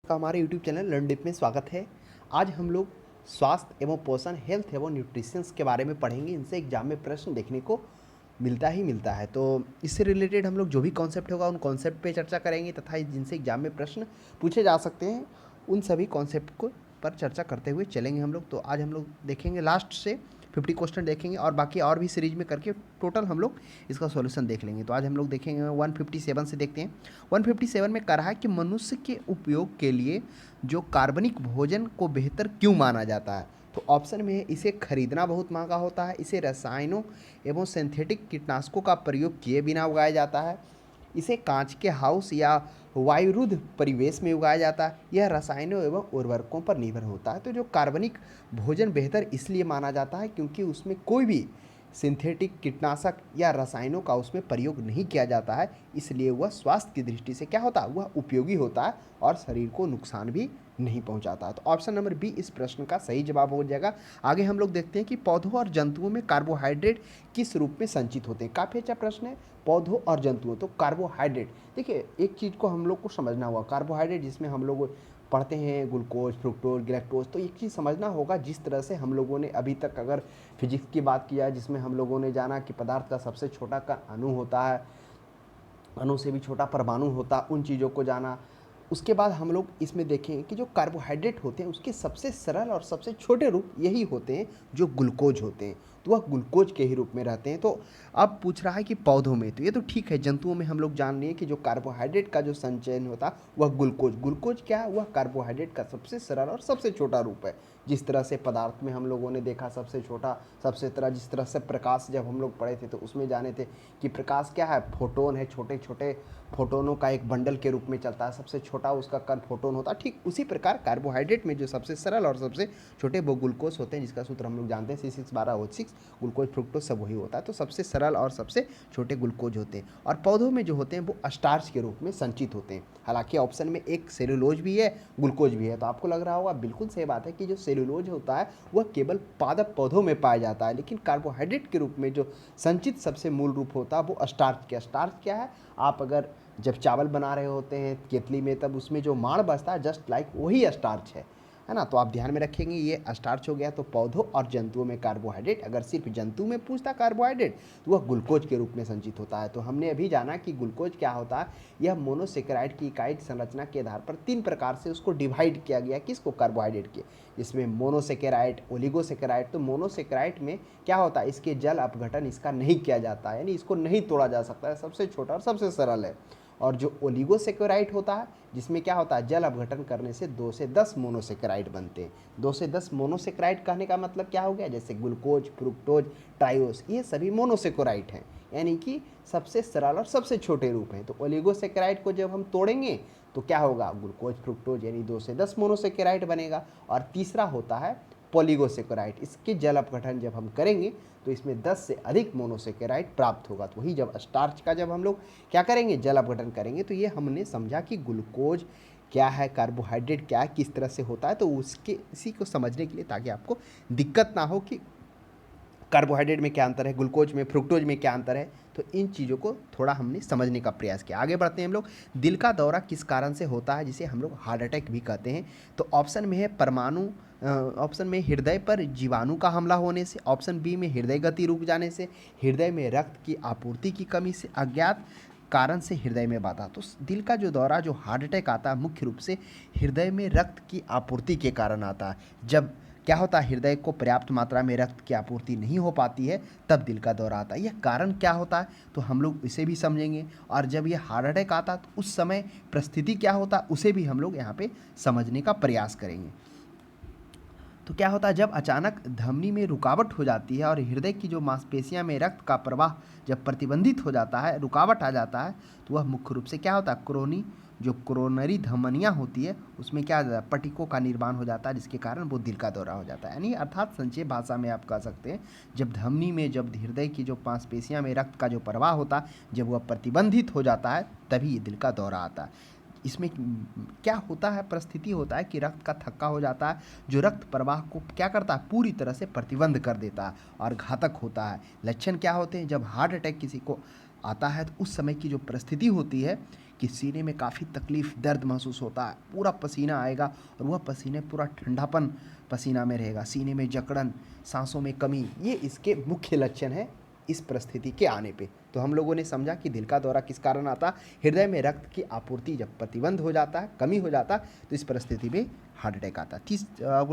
का हमारे YouTube channel learn dip में स्वागत है। आज हम लोग स्वास्थ्य एवं पोषण, हेल्थ एवं न्यूट्रिशंस के बारे में पढ़ेंगे। इनसे एग्जाम में प्रश्न देखने को मिलता है। तो इससे रिलेटेड हम लोग जो भी कॉन्सेप्ट होगा उन कॉन्सेप्ट पे चर्चा करेंगे तथा जिनसे एग्जाम में प्रश्न पूछे जा सकते हैं उन सभी कॉन्सेप्ट को पर चर्चा करते हुए चलेंगे हम लोग। तो आज हम लोग देखेंगे लास्ट से 50 क्वेश्चन देखेंगे और बाकी और भी सीरीज में करके टोटल हम लोग इसका सॉल्यूशन देख लेंगे। तो आज हम लोग देखेंगे 157 से देखते हैं। 157 में कह रहा है कि मनुष्य के उपयोग के लिए जो कार्बनिक भोजन को बेहतर क्यों माना जाता है। तो ऑप्शन में है इसे खरीदना बहुत महंगा होता है, इसे रसायनों एवं सिंथेटिक कीटनाशकों का प्रयोग किए बिना उगाया जाता है, इसे कांच के हाउस या वायुरुद्ध परिवेश में उगाया जाता है, यह रसायनों एवं उर्वरकों पर निर्भर होता है। तो जो कार्बनिक भोजन बेहतर इसलिए माना जाता है क्योंकि उसमें कोई भी सिंथेटिक कीटनाशक या रसायनों का उसमें प्रयोग नहीं किया जाता है, इसलिए वह स्वास्थ्य की दृष्टि से क्या होता है, वह उपयोगी होता है और शरीर को नुकसान भी नहीं पहुंचाता है। तो ऑप्शन नंबर बी इस प्रश्न का सही जवाब हो जाएगा। आगे हम लोग देखते हैं कि पौधों और जंतुओं में कार्बोहाइड्रेट किस रूप में संचित होते हैं। काफ़ी अच्छा प्रश्न है। पौधों और जंतुओं, तो कार्बोहाइड्रेट, देखिए एक चीज़ को हम लोग को समझना होगा। कार्बोहाइड्रेट जिसमें हम लोग पढ़ते हैं ग्लूकोज, फ्रुक्टोज, गैलेक्टोज, तो एक चीज़ समझना होगा। जिस तरह से हम लोगों ने अभी तक अगर फिजिक्स की बात की जाए, जिसमें हम लोगों ने जाना कि पदार्थ का सबसे छोटा का अणु होता है, अणु से भी छोटा परमाणु होता, उन चीज़ों को जाना। उसके बाद हम लोग इसमें देखें कि जो कार्बोहाइड्रेट होते हैं उसके सबसे सरल और सबसे छोटे रूप यही होते हैं जो ग्लूकोज होते हैं। तो वह ग्लूकोज के ही रूप में रहते हैं। तो अब पूछ रहा है कि पौधों में, तो ये तो ठीक है। जंतुओं में हम लोग जान लिए कि जो कार्बोहाइड्रेट का जो संचयन होता है वह ग्लूकोज। ग्लूकोज क्या है, वह कार्बोहाइड्रेट का सबसे सरल और सबसे छोटा रूप है। जिस तरह से पदार्थ में हम लोगों ने देखा सबसे छोटा, जिस तरह से प्रकाश जब हम लोग पढ़े थे तो उसमें जाने थे कि प्रकाश क्या है, फोटोन है, छोटे छोटे फोटोनों का एक बंडल के रूप में चलता है, सबसे छोटा उसका कण फोटोन होता है। ठीक उसी प्रकार कार्बोहाइड्रेट में जो सबसे सरल और सबसे छोटे वो ग्लूकोज होते हैं, जिसका सूत्र हम लोग जानते हैं C612O6, ग्लूकोज फ्रुक्टोज सब वही होता है। तो सबसे सरल और सबसे छोटे ग्लूकोज होते हैं। और पौधों में जो होते हैं वो स्टार्च के रूप में संचित होते हैं। हालांकि ऑप्शन में एक सेलुलोज भी है, ग्लूकोज भी है। तो आपको लग रहा होगा बिल्कुल सही बात है कि जो सेलुलोज होता है वह केवल पादप पौधों में पाया जाता है, लेकिन कार्बोहाइड्रेट के रूप में जो संचित सबसे मूल रूप होता है वो स्टार्च क्या है। आप अगर जब चावल बना रहे होते हैं केतली में, तब उसमें जो माड़ बचता है जस्ट लाइक वही स्टार्च है ना। तो आप ध्यान में रखेंगे ये स्टार्च हो गया। तो पौधों और जंतुओं में कार्बोहाइड्रेट, अगर सिर्फ जंतु में पूछता कार्बोहाइड्रेट तो वह ग्लूकोज के रूप में संचित होता है। तो हमने अभी जाना कि ग्लूकोज क्या होता है। यह मोनोसेकेराइड की इकाई संरचना के आधार पर 3 प्रकार से उसको डिवाइड किया गया, किसको, कार्बोहाइड्रेट के, जिसमें मोनोसेकेराइड, ओलिगोसेकेराइड। तो मोनोसेकेराइड में क्या होता है, इसके जल अपघटन इसका नहीं किया जाता है, यानी इसको नहीं तोड़ा जा सकता है, सबसे छोटा और सबसे सरल है। और जो ओलिगोसेकेराइड होता है जिसमें क्या होता है, जल अपघटन करने से 2 से 10 मोनोसेकेराइड बनते हैं। 2 से 10 मोनोसेकेराइड कहने का मतलब क्या हो गया, जैसे ग्लूकोज, फ्रुक्टोज, ट्रायोस, ये सभी मोनोसेकेराइड हैं, यानी कि सबसे सरल और सबसे छोटे रूप हैं। तो ओलिगोसेकेराइड को जब हम तोड़ेंगे तो क्या होगा, ग्लूकोज, फ्रुक्टोज, यानी 2 से 10 मोनोसेकेराइड बनेगा। और तीसरा होता है पॉलीगोसेकेराइड, इसके जल अपघटन जब हम करेंगे तो इसमें 10 से अधिक मोनोसेकेराइड प्राप्त होगा। तो वही जब स्टार्च का जब हम लोग क्या करेंगे, जल अपघटन करेंगे, तो ये हमने समझा कि ग्लूकोज क्या है, कार्बोहाइड्रेट क्या है, किस तरह से होता है। तो उसके इसी को समझने के लिए, ताकि आपको दिक्कत ना हो कि कार्बोहाइड्रेट में क्या अंतर है, ग्लूकोज में, फ्रुक्टोज में क्या अंतर है, तो इन चीज़ों को थोड़ा हमने समझने का प्रयास किया। आगे बढ़ते हैं हम लोग। दिल का दौरा किस कारण से होता है, जिसे हम लोग हार्ट अटैक भी कहते हैं। तो ऑप्शन में है परमाणु, ऑप्शन में हृदय पर जीवाणु का हमला होने से, ऑप्शन बी में हृदय गति रुक जाने से, हृदय में रक्त की आपूर्ति की कमी से, अज्ञात कारण से हृदय में बाधा। तो दिल का जो दौरा, जो हार्ट अटैक आता है, मुख्य रूप से हृदय में रक्त की आपूर्ति के कारण आता है। जब क्या होता है, हृदय को पर्याप्त मात्रा में रक्त की आपूर्ति नहीं हो पाती है, तब दिल का दौरा आता है। यह कारण क्या होता है, तो हम लोग इसे भी समझेंगे। और जब यह हार्ट अटैक आता है तो उस समय परिस्थिति क्या होता है, उसे भी हम लोग यहाँ पे समझने का प्रयास करेंगे। तो क्या होता है, जब अचानक धमनी में रुकावट हो जाती है और हृदय की जो मांसपेशियां में रक्त का प्रवाह जब प्रतिबंधित हो जाता है, रुकावट आ जाता है, तो वह मुख्य रूप से क्या होता है, जो कोरोनरी धमनियाँ होती है उसमें क्या हो जाता है, पटिकों का निर्माण हो जाता है, जिसके कारण वो दिल का दौरा हो जाता है। यानी अर्थात संक्षेप भाषा में आप कह सकते हैं, जब धमनी में, जब हृदय की जो मांसपेशियां में रक्त का जो प्रवाह होता है, जब वह प्रतिबंधित हो जाता है, तभी ये दिल का दौरा आता है। इसमें क्या होता है, परिस्थिति होता है कि रक्त का थक्का हो जाता है, जो रक्त प्रवाह को क्या करता है, पूरी तरह से प्रतिबंध कर देता है और घातक होता है। लक्षण क्या होते हैं, जब हार्ट अटैक किसी को आता है तो उस समय की जो परिस्थिति होती है कि सीने में काफ़ी तकलीफ दर्द महसूस होता है, पूरा पसीना आएगा और वह पसीने पूरा ठंडापन पसीना में रहेगा, सीने में जकड़न, सांसों में कमी, ये इसके मुख्य लक्षण हैं इस परिस्थिति के आने पे। तो हम लोगों ने समझा कि दिल का दौरा किस कारण आता, हृदय में रक्त की आपूर्ति जब प्रतिबंध हो जाता है, कमी हो जाता है, तो इस परिस्थिति में हार्ट अटैक आता है।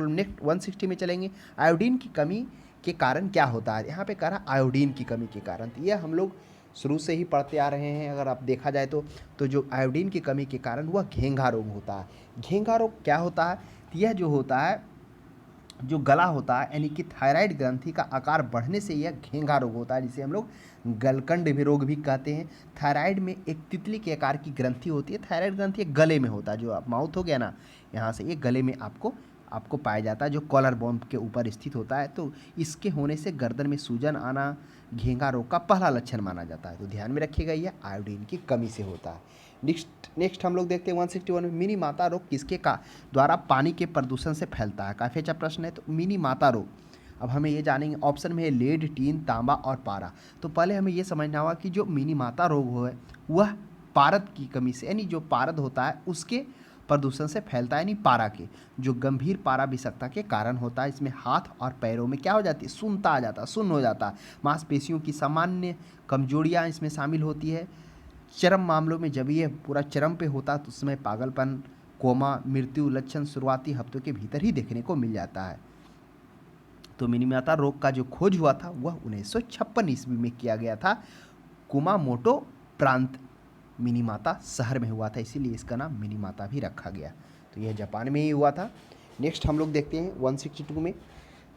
नेक्स्ट 160 में चलेंगे। आयोडीन की कमी के कारण क्या होता है, यहाँ पे कह रहा आयोडीन की कमी के कारण। तो यह हम लोग शुरू से ही पढ़ते आ रहे हैं, अगर आप देखा जाए तो जो आयोडीन की कमी के कारण वह घेंघा रोग होता है। घेंघा रोग क्या होता है, यह जो होता है, जो गला होता है, यानी कि थायराइड ग्रंथि का आकार बढ़ने से यह घेंघा रोग होता है, जिसे हम लोग गलकंड भी रोग भी कहते हैं। थायराइड में एक तितली के आकार की ग्रंथि होती है, थायराइड ग्रंथि एक गले में होता है, जो माउथ हो गया ना, यहाँ से ये गले में आपको पाया जाता है, जो कॉलर बोन के ऊपर स्थित होता है। तो इसके होने से गर्दन में सूजन आना घेंघा रोग का पहला लक्षण माना जाता है। तो ध्यान में रखिएगा, यह आयोडीन की कमी से होता है। नेक्स्ट हम लोग देखते हैं 161 में, मिनी माता रोग किसके द्वारा पानी के प्रदूषण से फैलता है। काफ़ी अच्छा प्रश्न है। तो मिनी माता रोग, अब हमें ये जानेंगे, ऑप्शन में है लेड, टीन, तांबा और पारा। तो पहले हमें ये समझना होगा कि जो मिनी माता रोग हो है वह पारद की कमी से, यानी जो पारद होता है उसके प्रदूषण से फैलता है, यानी पारा के, जो गंभीर पारा विषाक्तता के कारण होता है। इसमें हाथ और पैरों में क्या हो जाती है, सुन्नता आ जाता है, सुन्न हो जाता है। मांसपेशियों की सामान्य कमजोरियाँ इसमें शामिल होती है। चरम मामलों में जब ये पूरा चरम पे होता है तो उसमें पागलपन, कोमा, मृत्यु लक्षण शुरुआती हफ्तों के भीतर ही देखने को मिल जाता है। तो मिनीमाता रोग का जो खोज हुआ था वह 1956 ईस्वी में किया गया था। कुमामोटो प्रांत मिनीमाता शहर में हुआ था, इसीलिए इसका नाम मिनीमाता भी रखा गया। तो यह जापान में ही हुआ था। नेक्स्ट हम लोग देखते हैं 162 में,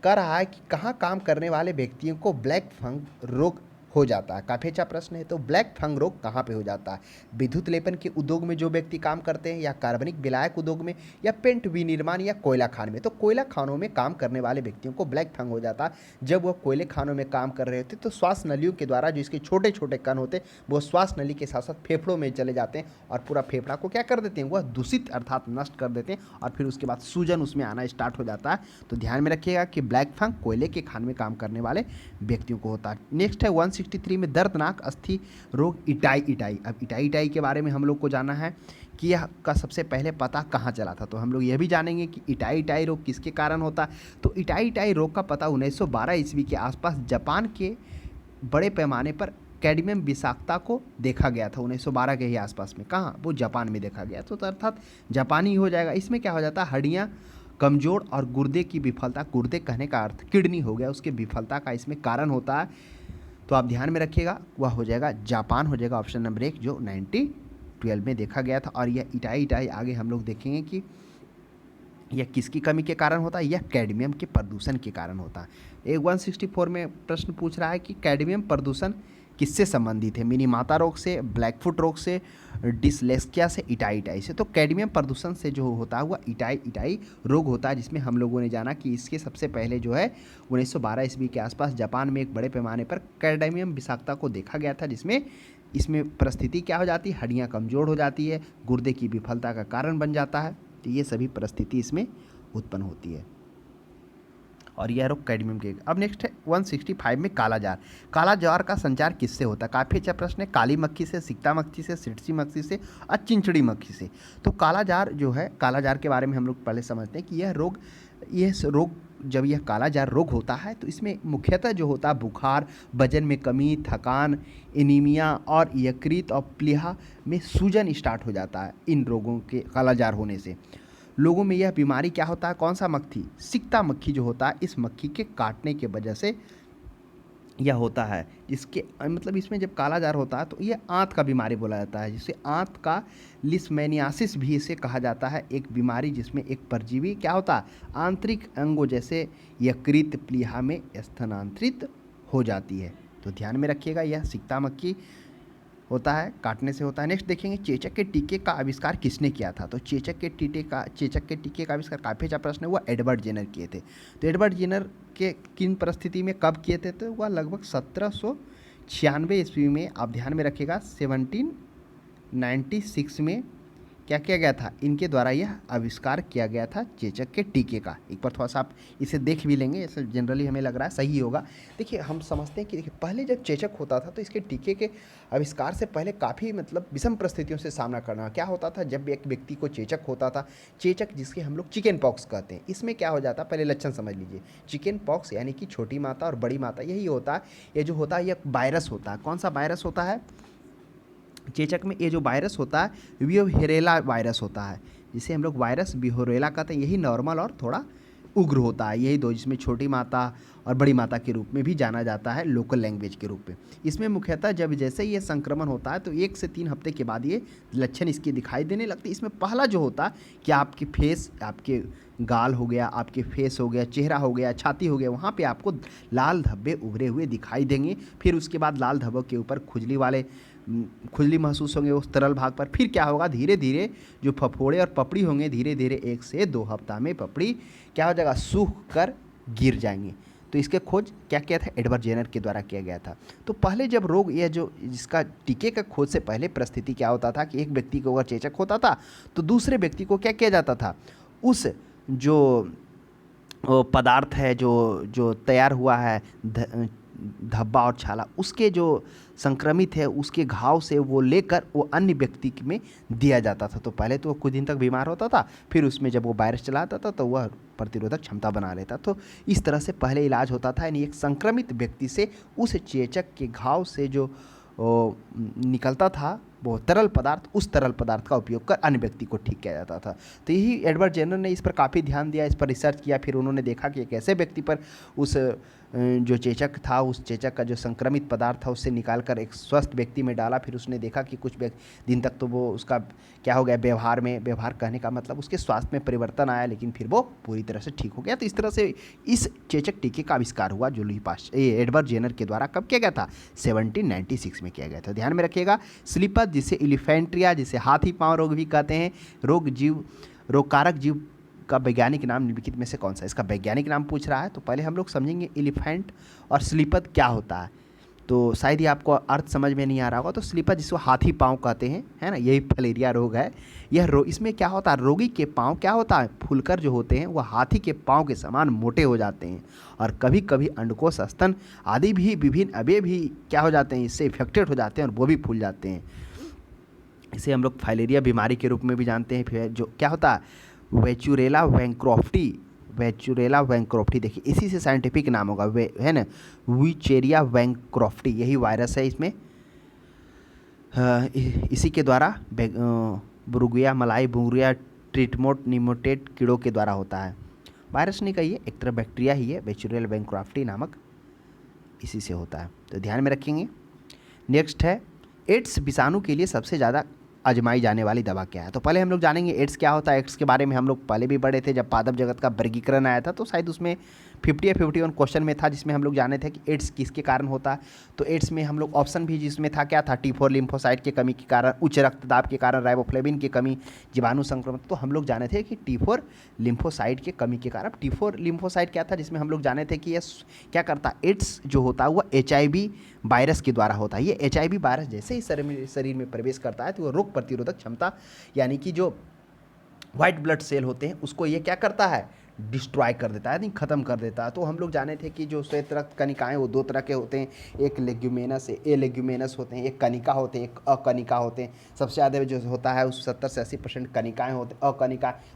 कह रहा है कि कहाँ काम करने वाले व्यक्तियों को ब्लैक फंग रोग हो जाता है। काफ़ी अच्छा प्रश्न है। तो ब्लैक फंग रोग कहाँ पे हो जाता है, विद्युत लेपन के उद्योग में जो व्यक्ति काम करते हैं, या कार्बनिक विलायक उद्योग में, या पेंट विनिर्माण, या कोयला खान में। तो कोयला खानों में काम करने वाले व्यक्तियों को ब्लैक फंग हो जाता है। जब वह कोयले खानों में काम कर रहे होते तो श्वास नलियों के द्वारा जो इसके छोटे छोटे कण होते वो श्वास नली के साथ साथ फेफड़ों में चले जाते हैं और पूरा फेफड़ा को क्या कर देते हैं, वह दूषित अर्थात नष्ट कर देते हैं, और फिर उसके बाद सूजन उसमें आना स्टार्ट हो जाता है। तो ध्यान में रखिएगा कि ब्लैक फंग कोयले के खान में काम करने वाले व्यक्तियों को होता है। नेक्स्ट है 163 में, दर्दनाक अस्थि रोग इटाई। अब इटाई के बारे में हम लोग को जानना है कि यह का सबसे पहले पता कहाँ चला था। तो हम लोग यह भी जानेंगे कि इटाई रोग किसके कारण होता है। तो इटाई रोग का पता 1912 ईस्वी के आसपास जापान के बड़े पैमाने पर कैडमियम विषाक्तता को देखा गया था। 1912 के ही आसपास में, कहाँ, वो जापान में देखा गया। तो अर्थात जापानी हो जाएगा। इसमें क्या हो जाता है, हड्डियाँ कमजोर और गुर्दे की विफलता, गुर्दे कहने का अर्थ किडनी हो गया, उसके विफलता का इसमें कारण होता है। तो आप ध्यान में रखिएगा, वह हो जाएगा जापान, हो जाएगा ऑप्शन नंबर 1, जो 1912 में देखा गया था। और यह इटाई आगे हम लोग देखेंगे कि यह किसकी कमी के कारण होता है, यह कैडमियम के प्रदूषण के कारण होता है। एक 164 में प्रश्न पूछ रहा है कि कैडमियम प्रदूषण किससे संबंधित है, मिनी माता रोग से, ब्लैकफुट रोग से, डिसलेक्सिया से, इटाई से। तो कैडमियम प्रदूषण से जो होता है वह इटाई रोग होता है, जिसमें हम लोगों ने जाना कि इसके सबसे पहले जो है 1912 ईस्वी के आसपास जापान में एक बड़े पैमाने पर कैडमियम विषाक्तता को देखा गया था, जिसमें इसमें परिस्थिति क्या हो जाती है, हड्डियाँ कमज़ोर हो जाती है, गुर्दे की विफलता का कारण बन जाता है। तो ये सभी परिस्थिति इसमें उत्पन्न होती है, और यह रोग कैडमियम के। अब नेक्स्ट है 165 में, काला जार का संचार किससे होता है। काफ़ी अच्छा प्रश्न है। काली मक्खी से, सिकता मक्खी से, सिरसी मक्खी से और चिंचड़ी मक्खी से। तो काला जार जो है, काला जार के बारे में हम लोग पहले समझते हैं कि यह रोग जब यह काला जार रोग होता है तो इसमें मुख्यतः जो होता है बुखार, वजन में कमी, थकान, एनीमिया और यकृत और प्लीहा में सूजन स्टार्ट हो जाता है। इन रोगों के काला जार होने से लोगों में यह बीमारी क्या होता है, कौन सा मक्खी, सिकता मक्खी जो होता है, इस मक्खी के काटने के वजह से यह होता है। इसके मतलब इसमें जब काला जार होता है तो यह आंत का बीमारी बोला जाता है, जिसे आंत का लिस्मेनियासिस भी इसे कहा जाता है। एक बीमारी जिसमें एक परजीवी क्या होता है, आंतरिक अंगों जैसे यकृत, प्लीहा में स्थानांतरित हो जाती है। तो ध्यान में रखिएगा, यह सिकता मक्खी होता है, काटने से होता है। नेक्स्ट देखेंगे, चेचक के टीके का आविष्कार किसने किया था। तो चेचक के टीके का आविष्कार, काफ़ी अच्छा प्रश्न है, वह एडवर्ड जेनर किए थे। तो एडवर्ड जेनर के किन परिस्थिति में कब किए थे, तो वह लगभग 1796 ईस्वी में। आप ध्यान में रखिएगा 1796 में क्या किया गया था, इनके द्वारा यह आविष्कार किया गया था चेचक के टीके का। एक बार थोड़ा सा आप इसे देख भी लेंगे, ऐसे जनरली हमें लग रहा है सही होगा। देखिए हम समझते हैं कि देखिए पहले जब चेचक होता था तो इसके टीके के आविष्कार से पहले काफ़ी मतलब विषम परिस्थितियों से सामना करना क्या होता था। जब एक व्यक्ति को चेचक होता था, चेचक जिसके हम लोग चिकन पॉक्स कहते हैं, इसमें क्या हो जाता, पहले लक्षण समझ लीजिए। चिकन पॉक्स यानी कि छोटी माता और बड़ी माता, यही होता है। ये जो होता है ये वायरस होता है। कौन सा वायरस होता है चेचक में? ये जो वायरस होता है वियोहेरेला वायरस होता है, जिसे हम लोग वायरस विहोरेला कहते हैं। यही नॉर्मल और थोड़ा उग्र होता है, यही दो, जिसमें छोटी माता और बड़ी माता के रूप में भी जाना जाता है लोकल लैंग्वेज के रूप में। इसमें मुख्यतः जब जैसे ही ये संक्रमण होता है तो 1 से 3 हफ्ते के बाद ये लक्षण इसके दिखाई देने लगते हैं। इसमें पहला जो होता है कि आपके फेस, आपके गाल हो गया, आपके फेस हो गया, चेहरा हो गया, छाती हो गया, वहाँ पे आपको लाल धब्बे उभरे हुए दिखाई देंगे। फिर उसके बाद लाल धब्बों के ऊपर खुजली महसूस होंगे उस तरल भाग पर। फिर क्या होगा, धीरे धीरे जो फफोड़े और पपड़ी होंगे, धीरे धीरे 1 से 2 हफ्ता में पपड़ी क्या हो जाएगा, सूख कर गिर जाएंगे। तो इसके खोज क्या किया था, एडवर्ड जेनर के द्वारा किया गया था। तो पहले जब रोग, यह जो जिसका टीके का खोज से पहले परिस्थिति क्या होता था कि एक व्यक्ति को अगर चेचक होता था तो दूसरे व्यक्ति को क्या किया जाता था, उस जो पदार्थ है जो जो तैयार हुआ है धब्बा और छाला, उसके जो संक्रमित है उसके घाव से वो लेकर वो अन्य व्यक्ति में दिया जाता था। तो पहले तो वो कुछ दिन तक बीमार होता था, फिर उसमें जब वो वायरस चला आता था तो वह प्रतिरोधक क्षमता बना लेता। तो इस तरह से पहले इलाज होता था, यानी एक संक्रमित व्यक्ति से उस चेचक के घाव से जो निकलता था वो तरल पदार्थ, उस तरल पदार्थ का उपयोग कर अन्य व्यक्ति को ठीक किया जाता था। तो यही एडवर्ड जेनर ने इस पर काफ़ी ध्यान दिया, इस पर रिसर्च किया। फिर उन्होंने देखा कि एक ऐसे व्यक्ति पर उस जो चेचक था, उस चेचक का जो संक्रमित पदार्थ था उससे निकाल कर एक स्वस्थ व्यक्ति में डाला। फिर उसने देखा कि कुछ दिन तक तो वो उसका क्या हो गया, व्यवहार कहने का मतलब उसके स्वास्थ्य में परिवर्तन आया, लेकिन फिर वो पूरी तरह से ठीक हो गया। तो इस तरह से इस चेचक टीके का आविष्कार हुआ जो एडवर्ड जेनर के द्वारा कब किया गया था, 1796 में किया गया था। ध्यान में रखिएगा। स्लीपर जिसे इलिफेंट्रिया, जिसे हाथी पांव रोग भी कहते हैं, रोगकारक जीव का वैज्ञानिक नाम निम्नलिखित में से कौन सा? इसका वैज्ञानिक नाम पूछ रहा है तो पहले हम लोग समझेंगे एलिफेंट और स्लीपद क्या होता है। तो शायद ही आपको अर्थ समझ में नहीं आ रहा होगा। तो स्लीपर जिसको हाथी पाँव कहते हैं, है ना, यही फलेरिया रोग है। यह इसमें क्या होता है, रोगी के पाँव क्या होता है, फूलकर जो होते हैं वह हाथी के पाँव के समान मोटे हो जाते हैं, और कभी कभी अंडकोश, स्तन आदि भी विभिन्न अवयव भी क्या हो जाते हैं, इससे इफेक्टेड हो जाते हैं और वो भी फूल जाते हैं। इसे हम लोग फाइलेरिया बीमारी के रूप में भी जानते हैं। फिर जो क्या होता है, वेचुरेला वैंक्रोफ्टी, देखिए इसी से साइंटिफिक नाम होगा, वे है ना, विचेरिया वैंक्रोफ्टी, यही वायरस है इसमें। इसी के द्वारा बुरुगिया मलाई, बुरुगिया ट्रीटमोट निमोटेट कीड़ों के द्वारा होता है। वायरस नहीं कहिए, एक तरह बैक्टीरिया ही है, वेचुरेला वैंक्रोफ्टी नामक, इसी से होता है। तो ध्यान में रखेंगे। नेक्स्ट है, एड्स विषाणु के लिए सबसे ज़्यादा आजमाई जाने वाली दवा क्या है? तो पहले हम लोग जानेंगे एड्स क्या होता है। एड्स के बारे में हम लोग पहले भी पढ़े थे, जब पादप जगत का वर्गीकरण आया था तो शायद उसमें 50 या 51 क्वेश्चन में था, जिसमें हम लोग जाने थे कि एड्स किसके कारण होता है। तो एड्स में हम लोग ऑप्शन भी जिसमें था, क्या था, T4 लिम्फोसाइट की कमी के कारण, उच्च रक्तदाब के कारण, राइबोफ्लेविन की कमी, जीवाणु संक्रमण। तो हम लोग जाने थे कि T4 लिम्फोसाइट की कमी के कारण। T4 लिम्फोसाइट क्या था, जिसमें हम लोग जाने थे कि यह क्या करता, एड्स जो होता है वह HIV वायरस के द्वारा होता है। ये HIV वायरस जैसे ही शरीर में प्रवेश करता है तो वो रोग प्रतिरोधक क्षमता, यानी कि जो व्हाइट ब्लड सेल होते हैं उसको ये क्या करता है, डिस्ट्रॉय कर देता है, नहीं खत्म कर देता है। तो हम लोग जाने थे कि जो श्वेत रक्त कनिकाएं वो 2 तरह के होते हैं, एक लेग्यूमेनस, ए लेग्यूमेनस होते हैं, एक कनिका होते हैं, एक अकनिका होते हैं। सबसे ज़्यादा जो होता है उस 70 से 80% कनिकाएं होते हैं।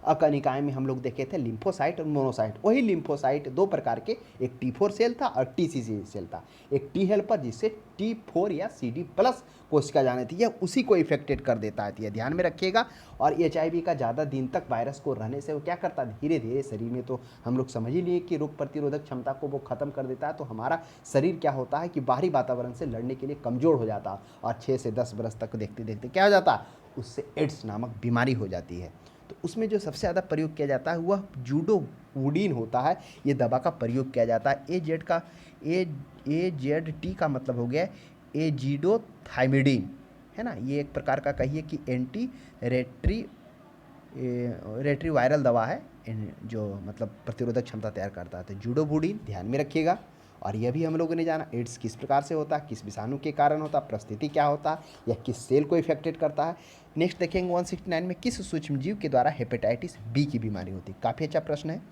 अकनिकाएं में हम लोग देखे थे लिम्फोसाइट और मोनोसाइट। वही लिम्फोसाइट 2 प्रकार के, एक T4 सेल था और TCC सेल था। एक टी हेल्पर जिससे T4 या CD प्लस कोशिका जाने थी, यह उसी को इफेक्टेड कर देता है। ध्यान में रखिएगा। और HIV का ज़्यादा दिन तक वायरस को रहने से वो क्या करता है, धीरे धीरे शरीर में, तो हम लोग समझ ही लिए कि रोग प्रतिरोधक क्षमता को वो खत्म कर देता है। तो हमारा शरीर क्या होता है कि बाहरी वातावरण से लड़ने के लिए कमज़ोर हो जाता है, और 6 से 10 बरस तक देखते देखते क्या हो जाता है, उससे एड्स नामक बीमारी हो जाती है। तो उसमें जो सबसे ज़्यादा प्रयोग किया जाता है वह जूडोवुडीन होता है। ये दवा का प्रयोग किया जाता है। AZT का मतलब हो गया एजिडोथाइमिडीन, है ना। ये एक प्रकार का कहिए कि एंटी रेट्रीवायरल दवा है, जो मतलब प्रतिरोधक क्षमता तैयार करता है। तो जूडोवुडीन ध्यान में रखिएगा। और यह भी हम लोगों ने जाना एड्स किस प्रकार से होता है, किस विषाणु के कारण होता है, परिस्थिति क्या होता है, या किस सेल को इफेक्टेड करता है। नेक्स्ट देखेंगे 169 में किस सूक्ष्मजीव के द्वारा हेपेटाइटिस बी की बीमारी होती है। काफ़ी अच्छा प्रश्न है।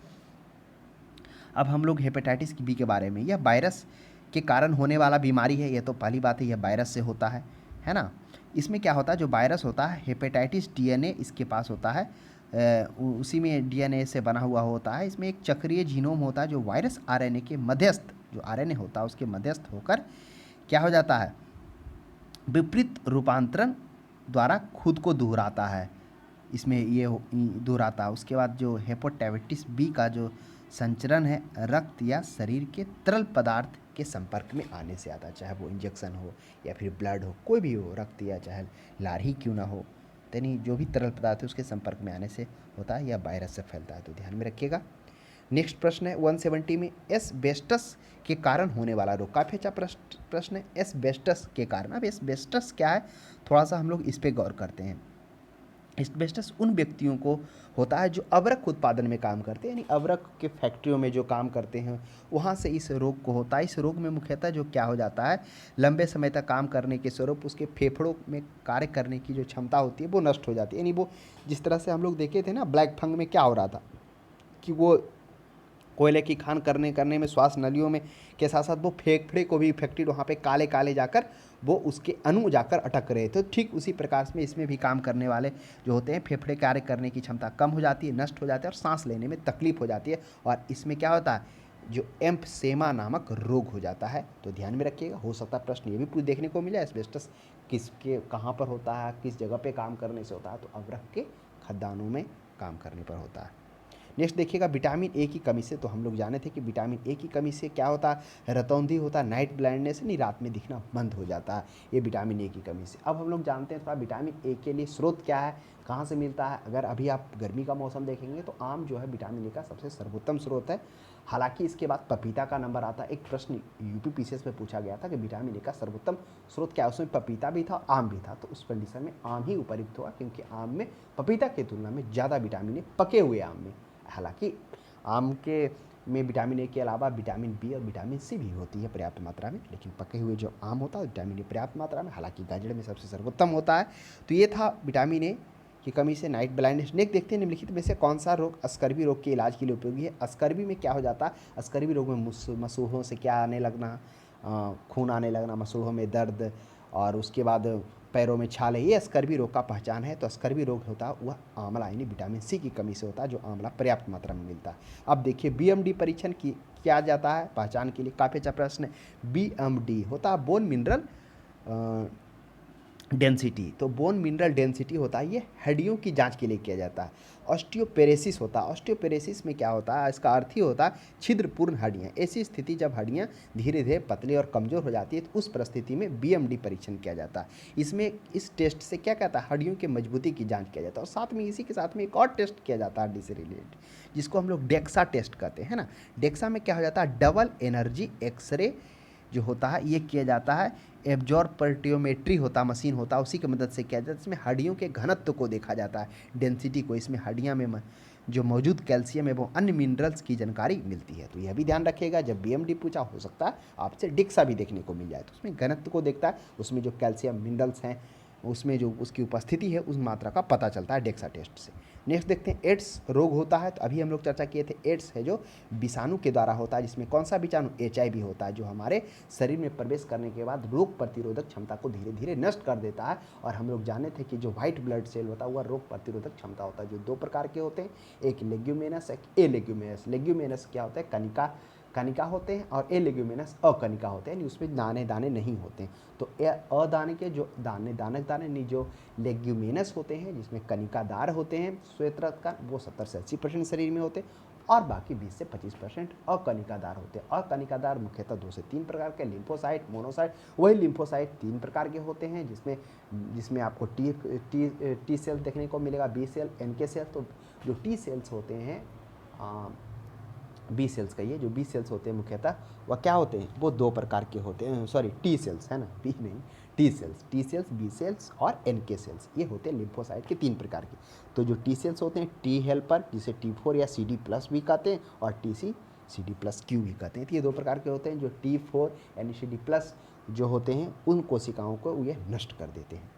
अब हम लोग हेपेटाइटिस बी के बारे में, यह वायरस के कारण होने वाला बीमारी है, यह तो पहली बात है, यह वायरस से होता है ना। इसमें क्या होता है, जो वायरस होता है हेपेटाइटिस डीएनए इसके पास होता है, उसी में डीएनए से बना हुआ होता है। इसमें एक चक्रीय जीनोम होता है जो वायरस आरएनए के मध्यस्थ, जो आरएनए होता है उसके मध्यस्थ होकर क्या हो जाता है, विपरीत रूपांतरण द्वारा खुद को दोहराता है। इसमें ये दोहराता है। उसके बाद जो हेपेटाइटिस बी का जो संचरण है रक्त या शरीर के तरल पदार्थ के संपर्क में आने से आता है, चाहे वो इंजेक्शन हो या फिर ब्लड हो, कोई भी हो, रक्त या चाहे लार ही क्यों ना हो, यानी जो भी तरल पदार्थ है उसके संपर्क में आने से होता है या वायरस से फैलता है, तो ध्यान में रखिएगा। नेक्स्ट प्रश्न है 170 में एस्बेस्टस के कारण होने वाला रोग। काफ़ी अच्छा प्रश्न है, एस्बेस्टस के कारण। अब एस्बेस्टस क्या है, थोड़ा सा हम लोग इस पर गौर करते हैं। एस्बेस्टस उन व्यक्तियों को होता है जो अवरक उत्पादन में काम करते हैं, यानी अवरक के फैक्ट्रियों में जो काम करते हैं वहाँ से इस रोग को होता है। इस रोग में मुख्यतः जो क्या हो जाता है, लंबे समय तक काम करने के स्वरूप उसके फेफड़ों में कार्य करने की जो क्षमता होती है वो नष्ट हो जाती है। यानी वो जिस तरह से हम लोग देखे थे ना ब्लैक फंग में क्या हो रहा था कि वो कोयले की खान करने में श्वास नलियों में के साथ साथ वो फेफड़े को भी इफेक्टेड, वहाँ पे काले काले जाकर वो उसके अणु जाकर अटक रहे थे। तो ठीक उसी प्रकार से इसमें भी काम करने वाले जो होते हैं फेफड़े कार्य करने की क्षमता कम हो जाती है, नष्ट हो जाती है और सांस लेने में तकलीफ हो जाती है, और इसमें क्या होता है, जो एम्फसेमा नामक रोग हो जाता है। तो ध्यान में रखिएगा, हो सकता है प्रश्न ये भी पूछ देखने को मिला, एस्बेस्टस किसके कहाँ पर होता है, किस जगह पे काम करने से होता है, तो अवरक के खदानों में काम करने पर होता है। नेक्स्ट देखिएगा विटामिन ए की कमी से, तो हम लोग जाने थे कि विटामिन ए की कमी से क्या होता है, रतौंधी होता है, नाइट ब्लाइंडनेस, यानी रात में दिखना बंद हो जाता है, ये विटामिन ए की कमी से। अब हम लोग जानते हैं थोड़ा विटामिन ए के लिए स्रोत क्या है, कहाँ से मिलता है। अगर अभी आप गर्मी का मौसम देखेंगे तो आम जो है विटामिन ए का सबसे सर्वोत्तम स्रोत है। हालांकि इसके बाद पपीता का नंबर आता है। एक प्रश्न यूपी पीसीएस में पूछा गया था कि विटामिन ए का सर्वोत्तम स्रोत क्या है, उसमें पपीता भी था आम भी था, तो उस कंडीशन में आम ही उपयुक्त हुआ, क्योंकि आम में पपीता की तुलना में ज़्यादा विटामिन ए पके हुए आम में। हालांकि आम के में विटामिन ए के अलावा विटामिन बी और विटामिन सी भी होती है पर्याप्त मात्रा में, लेकिन पके हुए जो आम होता है विटामिन ए पर्याप्त मात्रा में, हालांकि गाजर में सबसे सर्वोत्तम होता है। तो ये था विटामिन ए की कमी से नाइट ब्लाइंडनेस। नेक्स्ट देखते हैं निम्नलिखित में से कौन सा रोग स्कर्वी रोग के इलाज के लिए उपयोगी है। स्कर्वी में क्या हो जाता है, स्कर्वी रोग में मसूड़ों से क्या आने लगना, खून आने लगना, मसूड़ों में दर्द, और उसके बाद पैरों में छाले, ये स्कर्वी रोग का पहचान है। तो स्कर्वी रोग होता है वह आंवला यानी विटामिन सी की कमी से होता है, जो आंवला पर्याप्त मात्रा में मिलता है। अब देखिए बीएमडी परीक्षण की किया जाता है पहचान के लिए, काफ़ी अच्छा प्रश्न है। बीएमडी होता है बोन मिनरल डेंसिटी। तो बोन मिनरल डेंसिटी होता है, ये हड्डियों की जांच के लिए किया जाता है। ऑस्टियोपेरेसिस होता है, ऑस्टियोपेरेसिस में क्या होता है, इसका अर्थ ही होता है छिद्रपूर्ण हड्डियाँ। ऐसी स्थिति जब हड्डियाँ धीरे धीरे पतली और कमज़ोर हो जाती है तो उस परिस्थिति में बीएमडी परीक्षण किया जाता है। इसमें इस टेस्ट से क्या कहता है, हड्डियों की मजबूती की जाँच किया जाता है। और साथ में इसी के साथ में एक और टेस्ट किया जाता है हड्डी से रिलेटेड, जिसको हम लोग डेक्सा टेस्ट कहते हैं ना। डेक्सा में क्या हो जाता है, डबल एनर्जी एक्सरे जो होता है ये किया जाता है। एब्जॉर्पटियोमेट्री होता मशीन होता है, उसी की मदद से किया जाता है। इसमें हड्डियों के घनत्व को देखा जाता है, डेंसिटी को। इसमें हड्डियाँ में जो मौजूद कैल्शियम एवं अन्य मिनरल्स की जानकारी मिलती है। तो यह भी ध्यान रखिएगा, जब बीएमडी पूछा हो सकता है आपसे डिक्सा भी देखने को मिल जाए, तो उसमें घनत्व को देखता है, उसमें जो कैल्शियम मिनरल्स हैं उसमें जो उसकी उपस्थिति है उस मात्रा का पता चलता है डेक्सा टेस्ट से। नेक्स्ट देखते हैं एड्स रोग होता है। तो अभी हम लोग चर्चा किए थे एड्स है जो विषाणु के द्वारा होता है, जिसमें कौन सा विषाणु, एचआईवी होता है, जो हमारे शरीर में प्रवेश करने के बाद रोग प्रतिरोधक क्षमता को धीरे धीरे नष्ट कर देता है। और हम लोग जाने थे कि जो व्हाइट ब्लड सेल होता है वह रोग प्रतिरोधक क्षमता होता है, जो दो प्रकार के होते हैं, एक लेग्यूमिनस एक ए लेग्यूमिनस। लेग्यूमिनस क्या होता है, कनिका कनिका होते हैं, और ए लेग्यूमिनस अकनिका होते हैं, यानी उसमें दाने दाने नहीं होते हैं। तो अदाने के जो दाने दानक दाने नहीं, जो लेग्यूमिनस होते हैं जिसमें कनिकादार होते हैं श्वेत रक्त का, वो 70 से 80% शरीर में होते हैं, और बाकी 20 से 25% अकनिकादार होते हैं। अकनिकादार मुख्यतः 2 से 3 प्रकार के, लिम्फोसाइट, मोनोसाइट। वही लिम्फोसाइट 3 प्रकार के होते हैं, जिसमें आपको टी सेल देखने को मिलेगा, बी सेल, एनके सेल। तो जो टी सेल्स होते हैं, बी सेल्स कहिए, जो बी सेल्स होते हैं मुख्यतः वह क्या होते हैं, वो 2 प्रकार के होते हैं, सॉरी टी सेल्स है ना, बी नहीं, टी सेल्स, बी सेल्स और एनके सेल्स, ये होते हैं लिम्फोसाइट के 3 प्रकार के। तो जो टी सेल्स होते हैं, टी हेल्पर जिसे T4 या CD+ भी कहते हैं, और CD+Q भी कहते हैं। तो ये 2 प्रकार के होते हैं जो T4 यानी CD+ जो होते हैं उन कोशिकाओं को ये नष्ट कर देते हैं।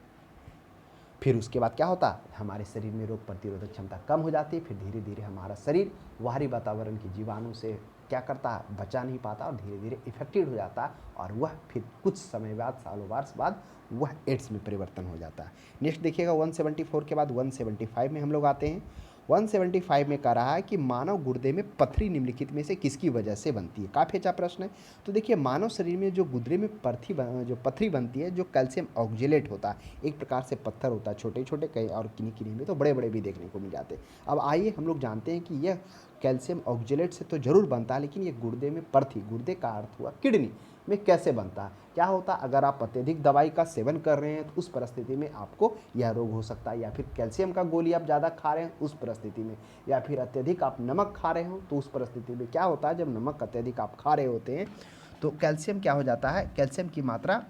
फिर उसके बाद क्या होता है, हमारे शरीर में रोग प्रतिरोधक क्षमता कम हो जाती है। फिर धीरे धीरे हमारा शरीर बाहरी वातावरण के जीवाणु से क्या करता है, बचा नहीं पाता और धीरे धीरे इफेक्टेड हो जाता है और वह फिर कुछ समय बाद, सालों वर्ष बाद वह एड्स में परिवर्तन हो जाता है। नेक्स्ट देखिएगा 174 के बाद 175 में हम लोग आते हैं। 175 में कह रहा है कि मानव गुर्दे में पथरी निम्नलिखित में से किसकी वजह से बनती है। काफ़ी अच्छा प्रश्न है। तो देखिए मानव शरीर में जो गुर्दे में जो पथरी बनती है, जो कैल्शियम ऑक्जेलेट होता है, एक प्रकार से पत्थर होता है, छोटे छोटे, कई और किन्हीं किन्हीं में तो बड़े बड़े भी देखने को मिल जाते हैं। अब आइए हम लोग जानते हैं कि यह कैल्शियम ऑक्जेलेट से तो जरूर बनता है, लेकिन ये गुर्दे में पथरी, गुर्दे का अर्थ हुआ किडनी, में कैसे बनता है, क्या होता है। अगर आप अत्यधिक दवाई का सेवन कर रहे हैं तो उस परिस्थिति में आपको यह रोग हो सकता है, या फिर कैल्शियम का गोली आप ज़्यादा खा रहे हैं उस परिस्थिति में, या फिर अत्यधिक आप नमक खा रहे हो तो उस परिस्थिति में क्या होता है, जब नमक अत्यधिक आप खा रहे होते हैं तो कैल्शियम क्या हो जाता है, कैल्शियम की मात्रा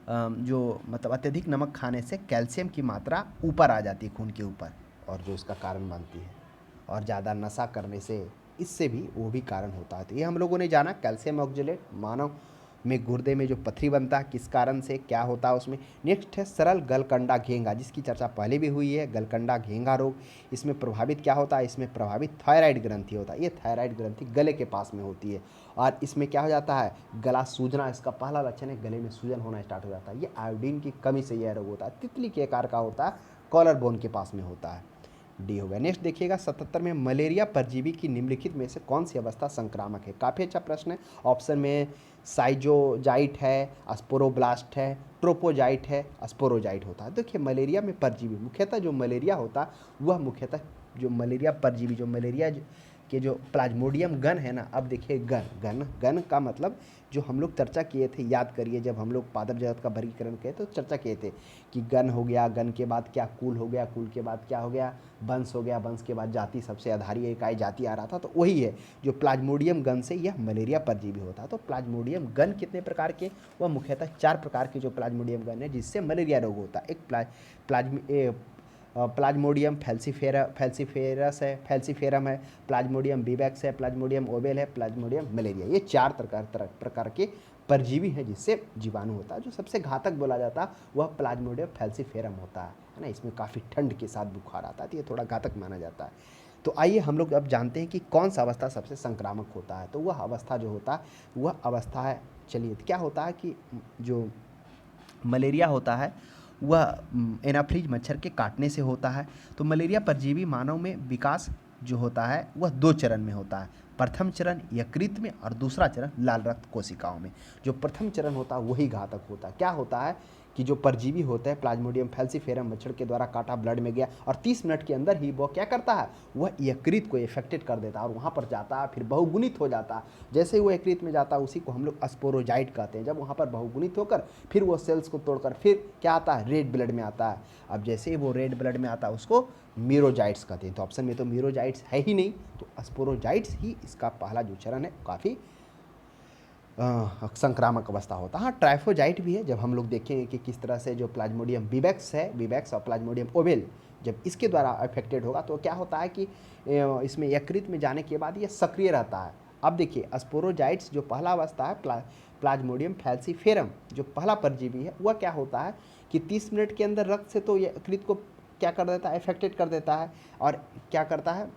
जो मतलब अत्यधिक नमक खाने से कैल्शियम की मात्रा ऊपर आ जाती है खून के ऊपर, और जो उसका कारण बनती है। और ज़्यादा नशा करने से इससे भी वो भी कारण होता है। तो ये हम लोगों ने जाना कैल्शियम ऑक्जेलेट मानव में गुर्दे में जो पथरी बनता है किस कारण से, क्या होता है उसमें। नेक्स्ट है सरल गलकंडा घेंगा, जिसकी चर्चा पहले भी हुई है। गलकंडा घेंगा रोग, इसमें प्रभावित क्या होता है, इसमें प्रभावित थायराइड ग्रंथि होता है। ये थायराइड ग्रंथि गले के पास में होती है और इसमें क्या हो जाता है, गला सूजना, इसका पहला लक्षण है गले में सूजन होना स्टार्ट हो जाता है। ये आयोडीन की कमी से यह रोग होता है। तितली के आकार का होता है, कॉलर बोन के पास में होता है। डी हो गया। नेक्स्ट देखिएगा 77 में मलेरिया परजीवी की निम्नलिखित में से कौन सी अवस्था संक्रामक है। काफ़ी अच्छा प्रश्न है। ऑप्शन में साइजोजाइट है, स्पोरोब्लास्ट है, ट्रोपोजाइट है, स्पोरोजाइट होता है। देखिए मलेरिया में परजीवी मुख्यतः जो मलेरिया होता वह मुख्यतः जो मलेरिया परजीवी जो मलेरिया के जो प्लाज्मोडियम गन है ना, अब देखिए गन गन गन का मतलब जो हम लोग चर्चा किए थे, याद करिए जब हम लोग पादप जगत का वर्गीकरण किए तो चर्चा किए थे कि गन हो गया, गन के बाद क्या कुल हो गया, कुल के बाद क्या हो गया, वंश हो गया, वंश के बाद जाति, सबसे आधारी इकाई जाति आ रहा था। तो वही है जो प्लाज्मोडियम गन से यह मलेरिया परजीवी होता है। तो प्लाज्मोडियम गन कितने प्रकार के, वह मुख्यतः 4 प्रकार के जो प्लाज्मोडियम गन है जिससे मलेरिया रोग होता है। एक प्लाज्मोडियम फैल्सीफेरस है, फैल्सीफेरम है, प्लाज्मोडियम विवैक्स है, प्लाज्मोडियम ओवेल है, प्लाज्मोडियम मलेरिया। ये 4 प्रकार के परजीवी हैं जिससे जीवाणु होता है। जो सबसे घातक बोला जाता है वह प्लाज्मोडियम फैल्सीफेरम होता है ना। इसमें काफ़ी ठंड के साथ बुखार आता है तो ये थोड़ा घातक माना जाता है। तो आइए हम लोग अब जानते हैं कि कौन सा अवस्था सबसे संक्रामक होता है। तो वह अवस्था जो होता है वह अवस्था है, चलिए क्या होता है कि जो मलेरिया होता है वह एनाफ्रीज मच्छर के काटने से होता है। तो मलेरिया परजीवी मानव में विकास जो होता है वह 2 चरण में होता है। प्रथम चरण यकृत में और दूसरा चरण लाल रक्त कोशिकाओं में। जो प्रथम चरण होता है वही घातक होता है। क्या होता है कि जो परजीवी होता है प्लाज्मोडियम फैल्सीफेरम मच्छर के द्वारा काटा, ब्लड में गया और 30 मिनट के अंदर ही वो क्या करता है, वह यकृत को इफेक्टेड कर देता है और वहाँ पर जाता है, फिर बहुगुणित हो जाता है। जैसे ही वो यकृत में जाता है उसी को हम लोग स्पोरोजाइट कहते हैं। जब वहाँ पर बहुगुणित होकर फिर वो सेल्स को तोड़कर फिर क्या आता है, रेड ब्लड में आता है। अब जैसे ही वो रेड ब्लड में आता है उसको मीरोजाइट्स कहते हैं। तो ऑप्शन में तो मीरोजाइट्स है ही नहीं, तो स्पोरोजाइट्स ही इसका पहला जो चरण है काफ़ी संक्रामक अवस्था होता है। हाँ ट्राइफोजाइट भी है। जब हम लोग देखेंगे कि किस तरह से जो प्लाज्मोडियम विवैक्स है, विवैक्स और प्लाज्मोडियम ओवेल जब इसके द्वारा अफेक्टेड होगा तो क्या होता है कि इसमें यकृत में जाने के बाद ये सक्रिय रहता है। अब देखिए स्पोरोजाइट्स जो पहला अवस्था है प्लाज्मोडियम फैल्सीफेरम जो पहला परजीवी है वह क्या होता है कि 30 मिनट के अंदर रक्त से तो यकृत को क्या कर देता है, अफेक्टेड कर देता है और क्या करता है,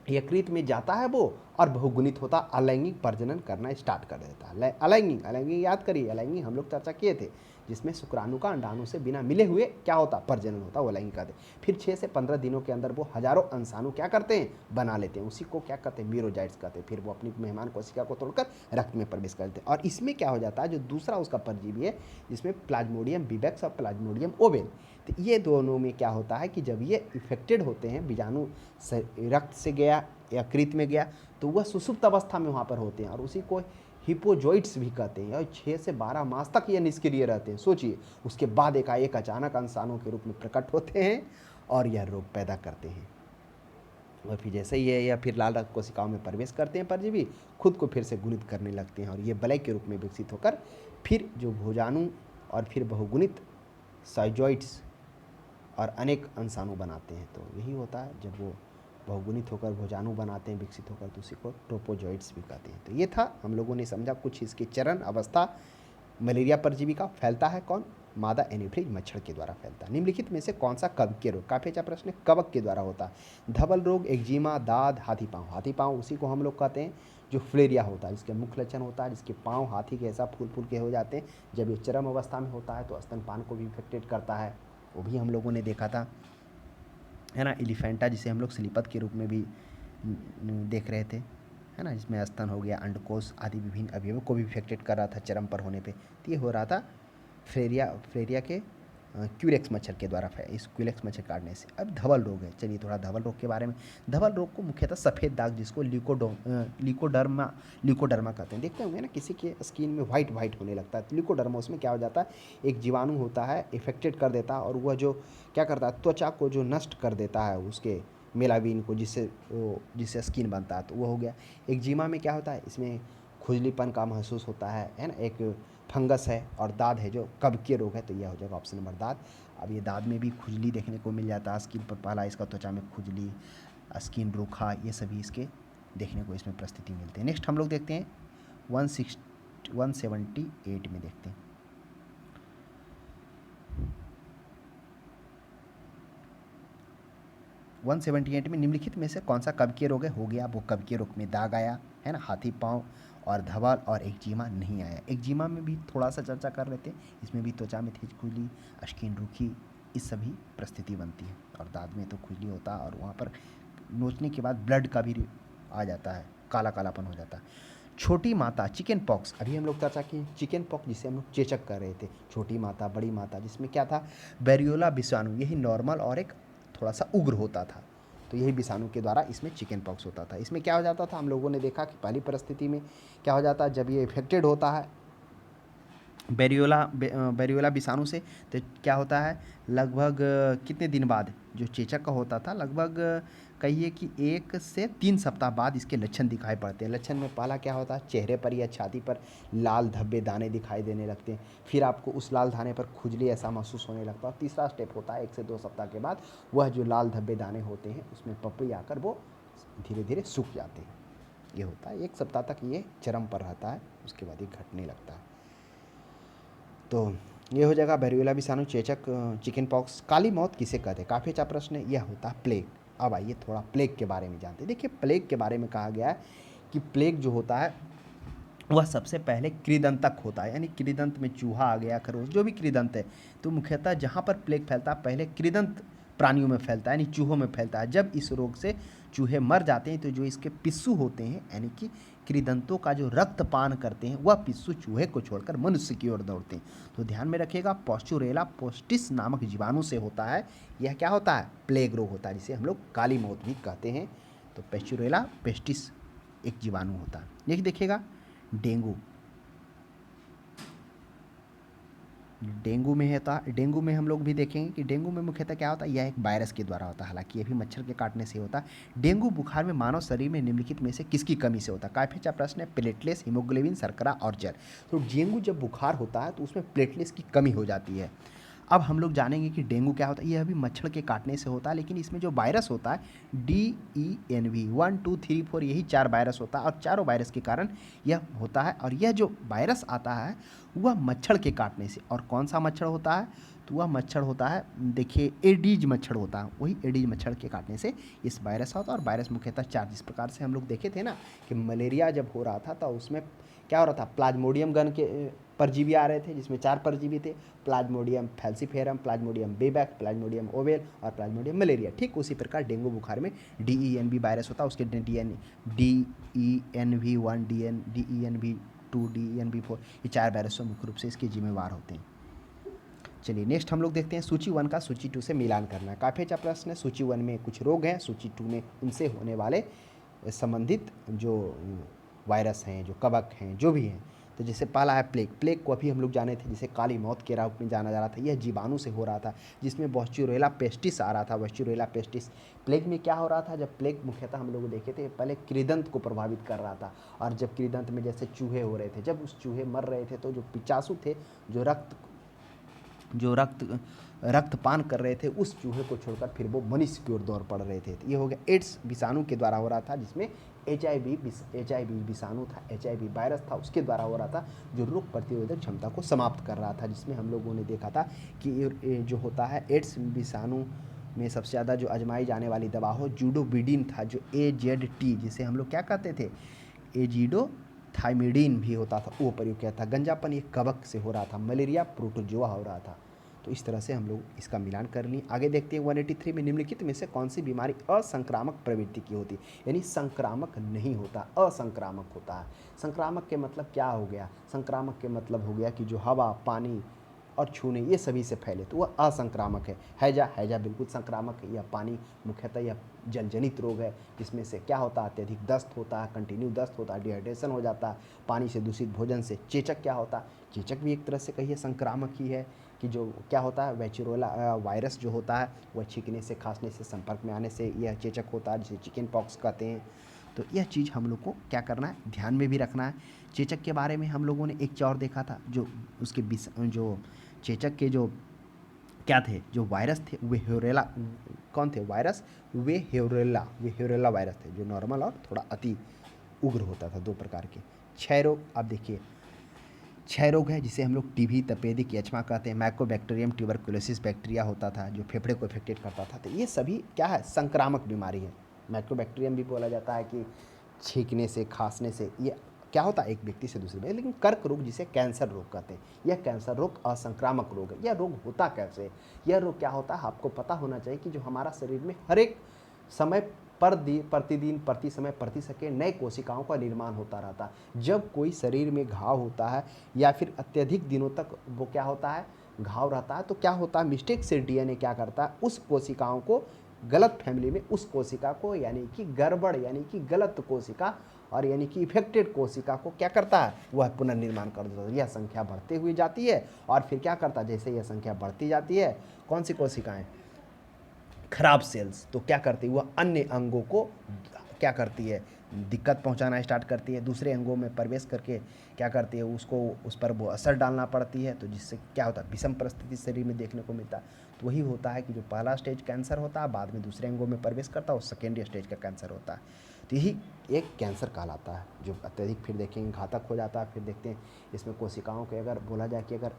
यकृत में जाता है वो और बहुगुणित होता अलैंगिक प्रजनन करना स्टार्ट कर देता है। अलैंगिक याद करिए, अलैंगिक हम लोग चर्चा किए थे जिसमें शुक्राणु का अंडाणु से बिना मिले हुए क्या होता प्रजनन होता, वो अलैंगिक कहते हैं। फिर 6 से 15 दिनों के अंदर वो हजारों अंशाणु क्या करते हैं, बना लेते हैं। उसी को क्या कहते हैं, मीरोजाइट्स कहते हैं। फिर वो अपनी मेहमान कोशिका को तोड़कर रक्त में प्रवेश करते हैं। और इसमें क्या हो जाता है, जो दूसरा उसका परजीवी है जिसमें प्लाज्मोडियम विवैक्स और प्लाज्मोडियम ओवेल, तो ये दोनों में क्या होता है कि जब ये इफेक्टेड होते हैं, बीजाणु रक्त से गया यकृत में गया तो वह सुसुप्त अवस्था में वहाँ पर होते हैं और उसी को हिपोजोइट्स भी कहते हैं। और 6 से 12 मास तक ये निष्क्रिय रहते हैं। सोचिए उसके बाद एकाएक अचानक अंशाणु के रूप में प्रकट होते हैं और यह रोग पैदा करते हैं। और फिर जैसे ही ये या फिर लाल रक्त कोशिकाओं में प्रवेश करते हैं परजीवी, खुद को फिर से गुणित करने लगते हैं और ये वलय के रूप में विकसित होकर फिर जो भोजाणु और फिर बहुगुणित साइजोइड्स और अनेक अंशाणु बनाते हैं। तो यही होता है जब वो बहुगुणित होकर भोजाणु बनाते हैं, विकसित होकर, तो उसी को ट्रोपोजोइट्स भी कहते हैं। तो ये था, हम लोगों ने समझा कुछ इसके चरण अवस्था। मलेरिया परजीवी का फैलता है कौन? मादा एनीफ्रीज मच्छर के द्वारा फैलता है। निम्नलिखित में से कौन सा कवकीय रोग, काफी अच्छा प्रश्न है, कवक के द्वारा होता है? धवल रोग, एक्जिमा, दाद, हाथी पाँव। हाथी पाँव उसी को हम लोग कहते हैं जो फ्लेरिया होता है, जिसके मुख्य लक्षण होता है जिसके पाँव हाथी के ऐसा फूल फूल के हो जाते हैं। जब ये चरम अवस्था में होता है तो स्तनपान को भी इफेक्टेड करता है, वो भी हम लोगों ने देखा था, है ना। एलिफेंटा, जिसे हम लोग स्लीपत के रूप में भी देख रहे थे, है ना, जिसमें स्तन हो गया, अंडकोश आदि विभिन्न अवयवों को भी इफेक्टेड कर रहा था चरम पर होने पे। तो ये हो रहा था फ्लेरिया के क्यूलेक्स मच्छर के द्वारा इस क्यूलेक्स मच्छर काटने से। अब धवल रोग है, चलिए थोड़ा धवल रोग के बारे में। धवल रोग को मुख्यतः सफ़ेद दाग, जिसको ल्यूकोडर्मा कहते हैं। देखते होंगे ना, किसी के स्किन में वाइट वाइट होने लगता है, तो ल्यूकोडर्मा, उसमें क्या हो जाता है, एक जीवाणु होता है, इफेक्टेड कर देता है, और वह जो क्या करता है, त्वचा को जो नष्ट कर देता है, उसके मेलाविन को, जिससे स्किन बनता है, तो वो हो गया। एक्जिमा में क्या होता है, इसमें खुजलीपन का महसूस होता है ना, एक फंगस है। और दाद है जो कवकीय रोग है, तो यह हो जाएगा ऑप्शन नंबर दाद। अब ये दाद में भी खुजली देखने को मिल जाता है स्किन पर, पहला इसका त्वचा में खुजली, स्किन रूखा, ये सभी इसके देखने को इसमें परिस्थिति मिलते हैं। नेक्स्ट हम लोग देखते हैं 178 में देखते हैं। 178 में निम्नलिखित में से कौन सा कवकीय रोग है? हो गया, वो कवकीय रोग में दाग आया, है ना, हाथी पाँव और धवल, और एक्जिमा नहीं आया। एक्जिमा में भी थोड़ा सा चर्चा कर रहे थे, इसमें भी त्वचा में तेज खुजली, स्किन रूखी, इस सभी परिस्थिति बनती है। और दांत में तो खुजली होता है, और वहाँ पर नोचने के बाद ब्लड का भी आ जाता है, काला कालापन हो जाता है। छोटी माता, चिकन पॉक्स, अभी हम लोग चर्चा किए चिकन पॉक्स, जिसे हम लोग चेचक कर रहे थे। छोटी माता, बड़ी माता, जिसमें क्या था, बेरियोला विषाणु, यही नॉर्मल और एक थोड़ा सा उग्र होता था, तो यही विषाणु के द्वारा इसमें चिकन पॉक्स होता था। इसमें क्या हो जाता था, हम लोगों ने देखा कि पहली परिस्थिति में क्या हो जाता है, जब ये इफेक्टेड होता है बेरियोला विषाणु से, तो क्या होता है, लगभग कितने दिन बाद, जो चेचक का होता था, लगभग कहिए कि 1 से 3 सप्ताह बाद इसके लक्षण दिखाई पड़ते हैं। लक्षण में पहला क्या होता है, चेहरे पर या छाती पर लाल धब्बे दाने दिखाई देने लगते हैं। फिर आपको उस लाल दाने पर खुजली ऐसा महसूस होने लगता है। तीसरा स्टेप होता है 1 से 2 सप्ताह के बाद, वह जो लाल धब्बे दाने होते हैं उसमें पपड़ी आकर वो धीरे धीरे सूख जाते हैं। ये होता है 1 सप्ताह तक, ये चरम पर रहता है, उसके बाद ये घटने लगता है। तो ये हो जाएगा बेरियोला विषाणु, चेचक, चिकन पॉक्स। काली मौत किसे कहते हैं, काफ़ी अच्छा प्रश्न है। यह होता है प्लेग। अब आइए थोड़ा प्लेग के बारे में जानते हैं। देखिए, प्लेग के बारे में कहा गया है कि प्लेग जो होता है वह सबसे पहले कृदंतक होता है, यानी कृदंत में चूहा आ गया, खरगोश, जो भी कृदंत है, तो मुख्यतः जहाँ पर प्लेग फैलता है पहले कृदंत प्राणियों में फैलता है, यानी चूहों में फैलता है। जब इस रोग से चूहे मर जाते हैं तो जो इसके पिस्सू होते हैं, यानी कि कृदंतों का जो रक्तपान करते हैं, वह पिस्सू चूहे को छोड़कर मनुष्य की ओर दौड़ते हैं। तो ध्यान में रखिएगा, पॉस्चुरेला पोस्टिस नामक जीवाणु से होता है। यह क्या होता है, प्लेग रोग होता है, जिसे हम लोग काली मौत भी कहते हैं। तो पेस्चुरेला पेस्टिस एक जीवाणु होता है। ये देखिएगा, डेंगू, डेंगू में होता, डेंगू में हम लोग भी देखेंगे कि डेंगू में मुख्यतः क्या होता है, यह एक वायरस के द्वारा होता है, हालांकि ये भी मच्छर के काटने से होता है। डेंगू बुखार में मानव शरीर में निम्नलिखित में से किसकी कमी से होता है? काफ़ी अच्छा प्रश्न है। प्लेटलेट्स, हीमोग्लोबिन, शर्करा और जल। तो डेंगू जब बुखार होता है तो उसमें प्लेटलेट्स की कमी हो जाती है। अब हम लोग जानेंगे कि डेंगू क्या होता है। यह भी मच्छर के काटने से होता है, लेकिन इसमें जो वायरस होता है DENV 1 2 3 4, यही 4 वायरस होता है, और चारों वायरस के कारण यह होता है। और यह जो वायरस आता है वह मच्छर के काटने से, और कौन सा मच्छर होता है, तो वह मच्छर होता है, देखिए, एडीज मच्छर होता है, वही एडीज मच्छर के काटने से इस वायरस होता है। और वायरस मुख्यतः 4, जिस प्रकार से हम लोग देखे थे ना कि मलेरिया जब हो रहा था तो उसमें क्या हो रहा था, प्लाज्मोडियम गण के परजीवी आ रहे थे, जिसमें 4 परजीवी थे, प्लाज्मोडियम फैल्सीफेरम, प्लाज्मोडियम बेबैक, प्लाज्मोडियम ओवेल और प्लाज्मोडियम मलेरिया। ठीक उसी प्रकार डेंगू बुखार में DENV वायरस होता है, उसके DENV1 DENV2 DENV4, ये 4 वायरस मुख्य रूप से इसके जिम्मेवार होते हैं। चलिए नेक्स्ट हम लोग देखते हैं सूची 1 का सूची 2 से मिलान करना। काफ़ी अच्छा प्रश्न है। सूची 1 में कुछ रोग हैं, सूची 2 में उनसे होने वाले संबंधित जो वायरस हैं, जो कवक हैं, जो भी हैं। तो जैसे पहला है प्लेग। प्लेग को अभी हम लोग जाने थे, जिसे काली मौत के रूप में जाना जा रहा था। यह जीवाणु से हो रहा था, जिसमें बॉस्चुरेला पेस्टिस आ रहा था। बॉस्चुरेला पेस्टिस। प्लेग में क्या हो रहा था, जब प्लेग मुख्यतः हम लोग देखे थे, पहले कृदंत को प्रभावित कर रहा था, और जब कृदंत में जैसे चूहे हो रहे थे, जब उस चूहे मर रहे थे तो जो पिचासु थे, जो रक्त रक्तपान कर रहे थे उस चूहे को छोड़कर फिर वो मनुष्य की ओर दौड़ पड़ रहे थे। तो ये हो गया एड्स विषाणु के द्वारा हो रहा था, जिसमें HIV विषाणु था, HIV वायरस था, उसके द्वारा हो रहा था, जो रोग प्रतिरोधक क्षमता को समाप्त कर रहा था। जिसमें हम लोगों ने देखा था कि ये जो होता है एड्स विषाणु में सबसे ज़्यादा जो आजमाई जाने वाली दवा हो जूडोबिडिन था, जो AZT जिसे हम लोग क्या कहते थे, एजिडोथाइमिडीन भी होता था, वो प्रयोग किया था। गंजापन ये कवक से हो रहा था, मलेरिया प्रोटोजोआ हो रहा था। तो इस तरह से हम लोग इसका मिलान कर लिए। आगे देखते हैं 183 में निम्नलिखित में से कौन सी बीमारी असंक्रामक प्रवृत्ति की होती है, यानी संक्रामक नहीं होता, असंक्रामक होता है। संक्रामक के मतलब क्या हो गया, संक्रामक के मतलब हो गया कि जो हवा, पानी और छूने ये सभी से फैले, तो वह असंक्रामक है। हैजा बिल्कुल संक्रामक है। यह पानी मुख्यतः यह जलजनित रोग है, जिसमें से क्या होता है, अत्यधिक दस्त होता है, कंटिन्यू दस्त होता है, डिहाइड्रेशन हो जाता है, पानी से दूषित भोजन से। चेचक क्या होता है, चेचक भी एक तरह से कहिए संक्रामक ही है, कि जो क्या होता है, वेचिरोला वायरस जो होता है वह छींकने से, खांसने से, संपर्क में आने से यह चेचक होता है, जिसे चिकन पॉक्स कहते हैं। तो यह चीज़ हम लोग को क्या करना है, ध्यान में भी रखना है। चेचक के बारे में हम लोगों ने एक और देखा था, जो उसके जो चेचक के जो क्या थे, जो वायरस थे, वे हेरोला, कौन थे वायरस, वे हेरोला वायरस थे, जो नॉर्मल और थोड़ा अति उग्र होता था, दो प्रकार के। क्षय रोग, आप देखिए क्षय रोग है, जिसे हम लोग टीबी, तपेदिक, यक्ष्मा कहते हैं। माइकोबैक्टीरियम ट्यूबरकुलोसिस बैक्टीरिया होता था, जो फेफड़े को इफेक्टेड करता था। तो ये सभी क्या है, संक्रामक बीमारी है। माइकोबैक्टीरियम भी बोला जाता है कि छींकने से, खांसने से ये क्या होता है, एक व्यक्ति से दूसरे में। लेकिन कर्क रोग, जिसे कैंसर रोग कहते हैं, यह कैंसर रोग असंक्रामक रोग है। यह रोग होता कैसे, यह रोग क्या होता है, आपको पता होना चाहिए कि जो हमारा शरीर में हर एक समय प्रतिदिन, प्रति समय, प्रति सेकेंड नए कोशिकाओं का निर्माण होता रहता है। जब कोई शरीर में घाव होता है या फिर अत्यधिक दिनों तक वो क्या होता है, घाव रहता है, तो क्या होता है, मिस्टेक से DNA क्या करता है, उस कोशिकाओं को, गलत फैमिली में उस कोशिका को, यानी कि गड़बड़, यानी कि गलत कोशिका, और यानी कि इफेक्टेड कोशिका को क्या करता है, वह पुनर्निर्माण कर देता है। यह संख्या बढ़ती हुई जाती है और फिर क्या करता है, जैसे यह संख्या बढ़ती जाती है, कौन सी कोशिकाएं, खराब सेल्स, तो क्या करती है, वह अन्य अंगों को क्या करती है, दिक्कत पहुंचाना स्टार्ट करती है, दूसरे अंगों में प्रवेश करके क्या करती है, उसको उस पर वो असर डालना पड़ती है। तो जिससे क्या होता है, विषम परिस्थिति शरीर में देखने को मिलता है। तो वही होता है कि जो पहला स्टेज कैंसर होता है, बाद में दूसरे अंगों में प्रवेश करता है, और सेकेंडरी स्टेज का कैंसर होता है। तो यही एक कैंसर कहलाता है, जो अत्यधिक फिर देखेंगे घातक हो जाता है। फिर देखते हैं इसमें कोशिकाओं के, अगर बोला जाए कि अगर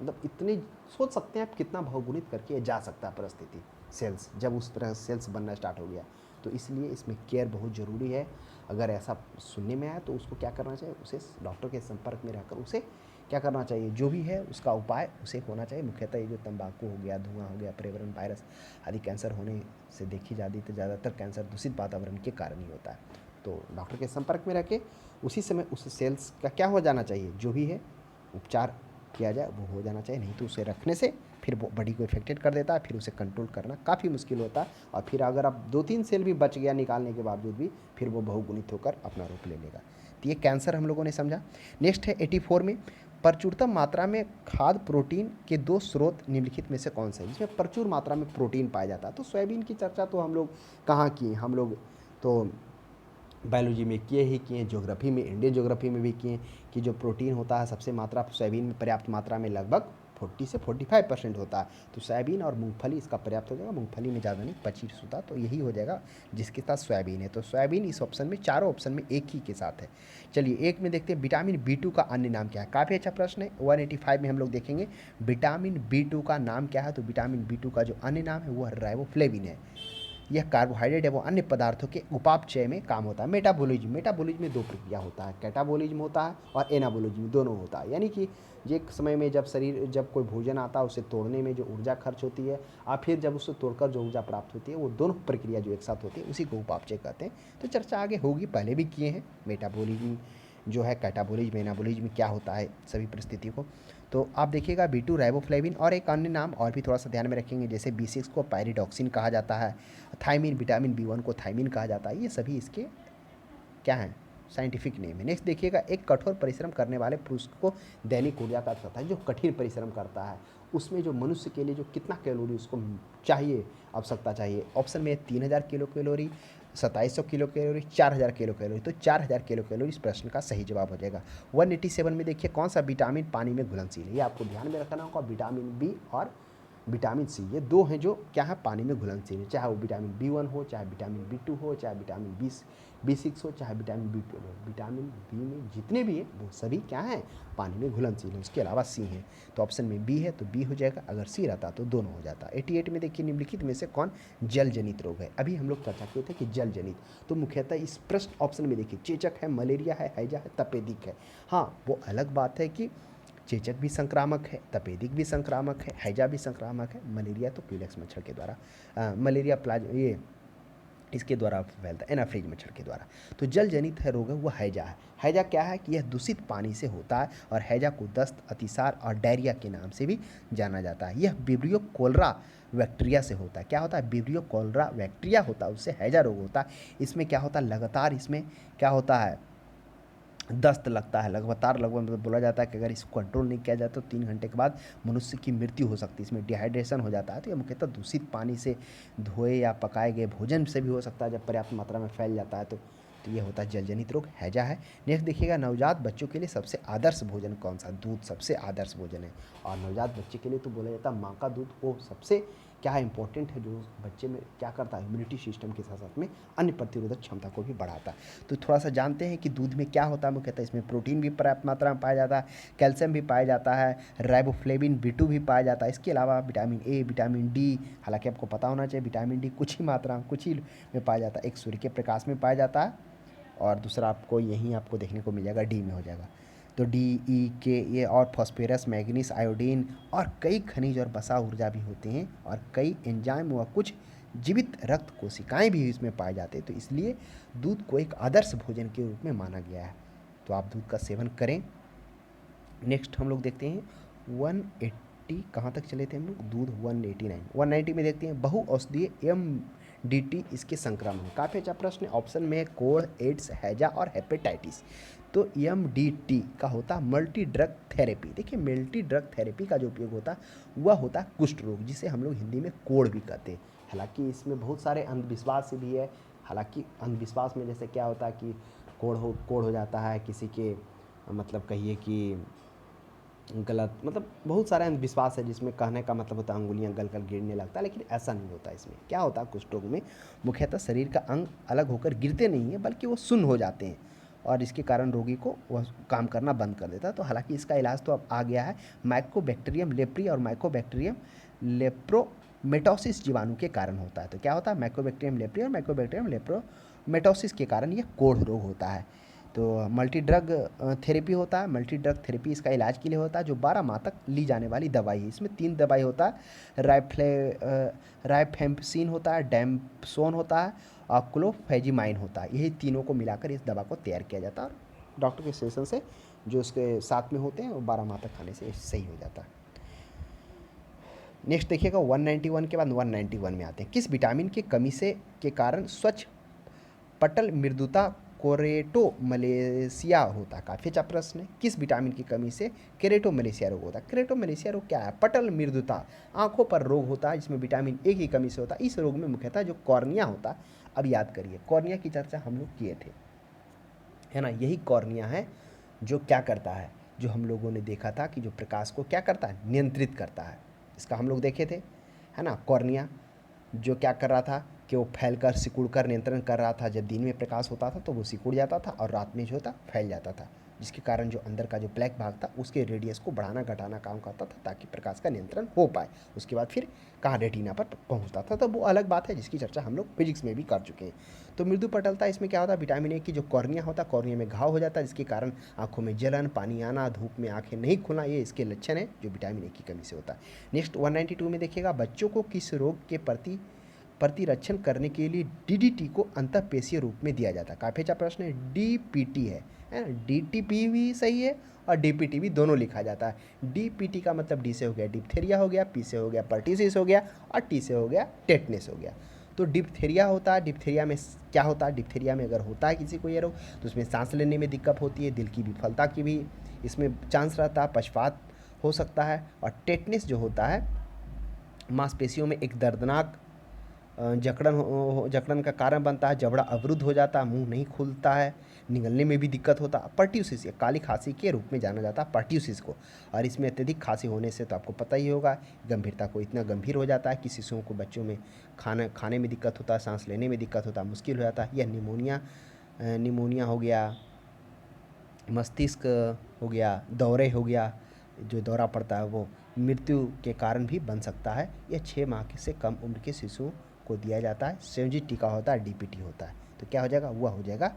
मतलब इतनी सोच सकते हैं आप कितना बहुगुणित करके जा सकता है परिस्थिति, सेल्स जब उस तरह सेल्स बनना स्टार्ट हो गया। तो इसलिए इसमें केयर बहुत ज़रूरी है। अगर ऐसा सुनने में आया तो उसको क्या करना चाहिए, उसे डॉक्टर के संपर्क में रहकर उसे क्या करना चाहिए, जो भी है उसका उपाय उसे होना चाहिए। मुख्यतः ये जो तंबाकू हो गया, धुआं हो गया, पर्यावरण वायरस आदि कैंसर होने से देखी जाती, तो ज़्यादातर कैंसर दूषित वातावरण के कारण ही होता है। तो डॉक्टर के संपर्क में रह के उसी समय उस सेल्स का क्या हो जाना चाहिए, जो भी है उपचार किया जाए वो हो जाना चाहिए। नहीं तो उसे रखने से फिर वो बॉडी को इफेक्टेड कर देता है, फिर उसे कंट्रोल करना काफ़ी मुश्किल होता है। और फिर अगर आप 2-3 सेल भी बच गया निकालने के बावजूद भी, फिर वो बहुगुणित होकर अपना रूप ले लेगा। तो ये कैंसर हम लोगों ने समझा। नेक्स्ट है 84 में, प्रचुरतम मात्रा में खाद्य प्रोटीन के 2 स्रोत निम्नलिखित में से कौन सा है, जिसमें प्रचुर मात्रा में प्रोटीन पाया जाता है। तो सोयाबीन की चर्चा तो हम लोग कहाँ किए, हम लोग तो बायोलॉजी में किए ही किए, ज्योग्राफी में, इंडियन ज्योग्राफी में भी किए, कि जो प्रोटीन होता है सबसे मात्रा सोयाबीन में पर्याप्त मात्रा में लगभग 40 से 45% होता है। तो सोयाबीन और मूंगफली इसका पर्याप्त हो जाएगा। मूंगफली में ज़्यादा नहीं, 25 होता, तो यही हो जाएगा जिसके साथ सोयाबीन है। तो सोयाबीन इस ऑप्शन में, चारों ऑप्शन में एक ही के साथ है। चलिए एक में देखते हैं, विटामिन B2 का अन्य नाम क्या है। काफ़ी अच्छा प्रश्न है। 185 में हम लोग देखेंगे विटामिन B2 का नाम क्या है। तो विटामिन B2 का जो अन्य नाम है वह राइबोफ्लेविन है। यह कार्बोहाइड्रेट एवं अन्य पदार्थों के उपापचय में काम होता है। मेटाबॉलिज्म में 2 प्रक्रिया होता है, कैटाबॉलिज्म होता है और एनाबॉलिज्म, दोनों होता है। यानी कि एक समय में जब कोई भोजन आता है उसे तोड़ने में जो ऊर्जा खर्च होती है, और फिर जब उसे तोड़कर जो ऊर्जा प्राप्त होती है, वो दोनों प्रक्रिया जो एक साथ होती है उसी को उपापचय कहते हैं। तो चर्चा आगे होगी, पहले भी किए हैं मेटाबॉलिज्म जो है, कैटाबॉलिज्म, एनाबॉलिज्म क्या होता है, सभी परिस्थितियों को। तो आप देखिएगा B2 राइबोफ्लेविन, और एक अन्य नाम और भी थोड़ा सा ध्यान में रखेंगे, जैसे B6 को पायरिडॉक्सिन कहा जाता है, थायमिन, विटामिन B1 को थायमिन कहा जाता है। ये सभी इसके क्या हैं, साइंटिफिक नेम है। नेक्स्ट देखिएगा, एक कठोर परिश्रम करने वाले पुरुष को दैनिक ऊर्जा का अर्थ होता है। जो कठिन परिश्रम करता है उसमें जो मनुष्य के लिए जो कितना कैलोरी उसको चाहिए, आवश्यकता चाहिए। ऑप्शन में 3000 kilo calorie, 2700 kilo calorie, 4000 kilo calorie. तो 4000 किलो कैलोरी इस प्रश्न का सही जवाब हो जाएगा। 187 में देखिए, कौन सा विटामिन पानी में घुलनशील है, ये आपको ध्यान में रखना होगा। विटामिन B और विटामिन सी, ये दो हैं जो क्या है, पानी में घुलनशील है, चाहे वो विटामिन बी 1 हो, चाहे विटामिन बी 2 हो, चाहे विटामिन बी 6 हो, चाहे विटामिन बी 12 हो। विटामिन बी में जितने भी हैं वो सभी क्या हैं, पानी में घुलनशील हैं। उसके अलावा सी हैं, तो ऑप्शन में बी है तो बी हो जाएगा, अगर सी रहता तो दोनों हो जाता। 88 में देखिए, निम्नलिखित में से कौन जल जनित रोग है। अभी हम लोग चर्चा किए थे कि जल जनित, तो मुख्यतः इस प्रश्न ऑप्शन में देखिए, चेचक है, मलेरिया है, हैजा है, तपेदिक है। हाँ, वो अलग बात है कि चेचक भी संक्रामक है, तपेदिक भी संक्रामक है, हैजा भी संक्रामक है। मलेरिया तो क्यूलेक्स मच्छर के द्वारा, मलेरिया ये इसके द्वारा फैलता है, एनाफ्रीज मच्छर के द्वारा। तो जल जनित है रोग है वो हैजा है। हैजा क्या है कि यह दूषित पानी से होता है, और हैजा को दस्त, अतिसार और डायरिया के नाम से भी जाना जाता है। यह विब्रियो कोलरा बैक्टीरिया से होता है। क्या होता है, विब्रियो कोलरा बैक्टीरिया होता है, उससे हैजा रोग होता है। इसमें क्या होता है, लगातार इसमें क्या होता है, दस्त लगता है लगातार, लगभग मतलब बोला जाता है कि अगर इसको कंट्रोल नहीं किया जाए तो 3 घंटे के बाद मनुष्य की मृत्यु हो सकती है। इसमें डिहाइड्रेशन हो जाता है। तो ये मुख्यतः दूषित पानी से, धोए या पकाए गए भोजन से भी हो सकता है, जब पर्याप्त मात्रा में फैल जाता है तो ये होता है जलजनित रोग, हैजा है। नेक्स्ट देखिएगा, नवजात बच्चों के लिए सबसे आदर्श भोजन कौन सा, दूध सबसे आदर्श भोजन है। और नवजात बच्चे के लिए तो बोला जाता है माँ का दूध वो सबसे क्या है, इंपॉर्टेंट है, जो बच्चे में क्या करता है, इम्यूनिटी सिस्टम के साथ साथ में अन्य प्रतिरोधक क्षमता को भी बढ़ाता है। तो थोड़ा सा जानते हैं कि दूध में क्या होता है। मुख्यतः इसमें प्रोटीन भी पर्याप्त मात्रा में पाया जाता है, कैल्शियम भी पाया जाता है, राइबोफ्लेविन B2 भी पाया जाता है। इसके अलावा विटामिन ए, विटामिन डी, हालांकि आपको पता होना चाहिए विटामिन डी कुछ ही मात्रा में, कुछ ही में पाया जाता है। एक सूर्य के प्रकाश में पाया जाता है, और दूसरा आपको यहीं आपको देखने को मिल जाएगा, डी में हो जाएगा। तो डी, ई, के, ये और फॉस्फेरस, मैग्नीज, आयोडीन और कई खनिज और वसा ऊर्जा भी होते हैं, और कई एंजाइम व कुछ जीवित रक्त कोशिकाएं भी इसमें पाए जाते हैं। तो इसलिए दूध को एक आदर्श भोजन के रूप में माना गया है। तो आप दूध का सेवन करें। नेक्स्ट हम लोग देखते हैं 180, कहाँ तक चले थे हम लोग, दूध 189, 190 में देखते हैं बहु औषधीय MDT इसके संक्रमण। काफ़ी अच्छा प्रश्न है। ऑप्शन में है कोढ़, एड्स, हैजा और हेपेटाइटिस। तो MDT का होता है मल्टी ड्रग थेरेपी। देखिए, मल्टी ड्रग थेरेपी का जो उपयोग होता है वह होता है कुष्ठ रोग, जिसे हम लोग हिंदी में कोढ़ भी कहते हैं। हालांकि इसमें बहुत सारे अंधविश्वास भी है। हालांकि अंधविश्वास में जैसे क्या होता है कि कोढ़ हो जाता है किसी के, मतलब कहिए कि गलत, मतलब बहुत सारे अंधविश्वास है जिसमें कहने का मतलब होता है अंगुलियां गल कर गिरने लगता है, लेकिन ऐसा नहीं होता। इसमें क्या होता है, कुष्ठ रोग में मुख्यतः शरीर का अंग अलग होकर गिरते नहीं है, बल्कि वो शून्य हो जाते हैं, और इसके कारण रोगी को वह काम करना बंद कर देता है। तो हालांकि इसका इलाज तो अब आ गया है, माइकोबैक्टीरियम लेप्री और माइकोबैक्टीरियम लेप्रोमेटोसिस जीवाणु के कारण होता है। तो क्या होता है, माइकोबैक्टीरियम लेप्री और माइकोबैक्टीरियम लेप्रोमेटोसिस के कारण यह कोढ़ रोग होता है। तो मल्टी ड्रग थेरेपी होता है। मल्टी ड्रग थेरेपी इसका इलाज के लिए होता है, जो 12 माह तक ली जाने वाली दवाई है। इसमें 3 दवाई होता है, राइफेम्पसिन होता है, डैम्पसोन होता है और क्लोफेजिमाइन होता है। यही तीनों को मिलाकर इस दवा को तैयार किया जाता है, और डॉक्टर के सेशन से जो उसके साथ में होते हैं वो 12 माह तक खाने से सही हो जाता है। नेक्स्ट देखिएगा 191 के बाद 191 में आते हैं। किस विटामिन की कमी से के कारण स्वच्छ पटल मृदुता केरेटोमलेशिया होता है। काफ़ी अच्छा प्रश्न है। किस विटामिन की कमी से केरेटोमलेशिया रोग होता है। केरेटोमलेशिया रोग क्या है, पटल मृदुता, आंखों पर रोग होता है जिसमें विटामिन ए की कमी से होता है। इस रोग में मुख्यतः जो कॉर्निया होता है, अब याद करिए कॉर्निया की चर्चा हम लोग किए थे, है ना। यही कॉर्निया है जो क्या करता है, जो हम लोगों ने देखा था कि जो प्रकाश को क्या करता है, नियंत्रित करता है। इसका हम लोग देखे थे, है ना। कॉर्निया जो क्या कर रहा था कि वो फैलकर सिकुड़कर नियंत्रण कर रहा था। जब दिन में प्रकाश होता था तो वो सिकुड़ जाता था, और रात में जो था फैल जाता था, जिसके कारण जो अंदर का जो ब्लैक भाग था उसके रेडियस को बढ़ाना घटाना काम करता था, ताकि प्रकाश का नियंत्रण हो पाए। उसके बाद फिर कहाँ रेटिना पर पहुँचता था, तो वो अलग बात है जिसकी चर्चा हम लोग फिजिक्स में भी कर चुके हैं। तो मृदु पटलता, इसमें क्या होता है, विटामिन ए की जो कॉर्निया होता है, कॉर्निया में घाव हो जाता है, जिसके कारण आंखों में जलन, पानी आना, धूप में आंखें नहीं खुलना, ये इसके लक्षण है जो विटामिन ए की कमी से होता है। नेक्स्ट 192 में देखिएगा, बच्चों को किस रोग के प्रतिरक्षण करने के लिए DDT को अंतःपेशीय रूप में दिया जाता है। काफ़ी अच्छा प्रश्न है। DPT है ना, DTP भी सही है और DPT भी, दोनों लिखा जाता है। DPT का मतलब डी से हो गया डिप्थेरिया हो गया, पी से हो गया पर्टिसिस हो गया, और टी से हो गया टेटनेस हो गया। तो डिप्थेरिया होता है, डिप्थेरिया में क्या होता है, डिप्थेरिया में अगर होता है किसी को ये रोग तो उसमें सांस लेने में दिक्कत होती है, दिल की विफलता की भी इसमें चांस रहता है, पक्षपात हो सकता है। और टेटनेस जो होता है, मांसपेशियों में एक दर्दनाक जकड़न का कारण बनता है, जबड़ा अवरुद्ध हो जाता है, मुंह नहीं खुलता है, निगलने में भी दिक्कत होता है। पर्ट्यूसिस, काली खांसी के रूप में जाना जाता है पर्ट्यूसिस को। और इसमें अत्यधिक खांसी होने से तो आपको पता ही होगा, गंभीरता को इतना गंभीर हो जाता है कि शिशुओं को, बच्चों में खाने में दिक्कत होता है, सांस लेने में दिक्कत होता है, मुश्किल हो जाता है। यह निमोनिया हो गया, मस्तिष्क हो गया, दौरे हो गया, जो दौरा पड़ता है वो मृत्यु के कारण भी बन सकता है। यह 6 माह से कम उम्र के शिशुओं को दिया जाता है। संयोजित टीका होता है, डीपीटी होता है। तो क्या हो जाएगा, वह हो जाएगा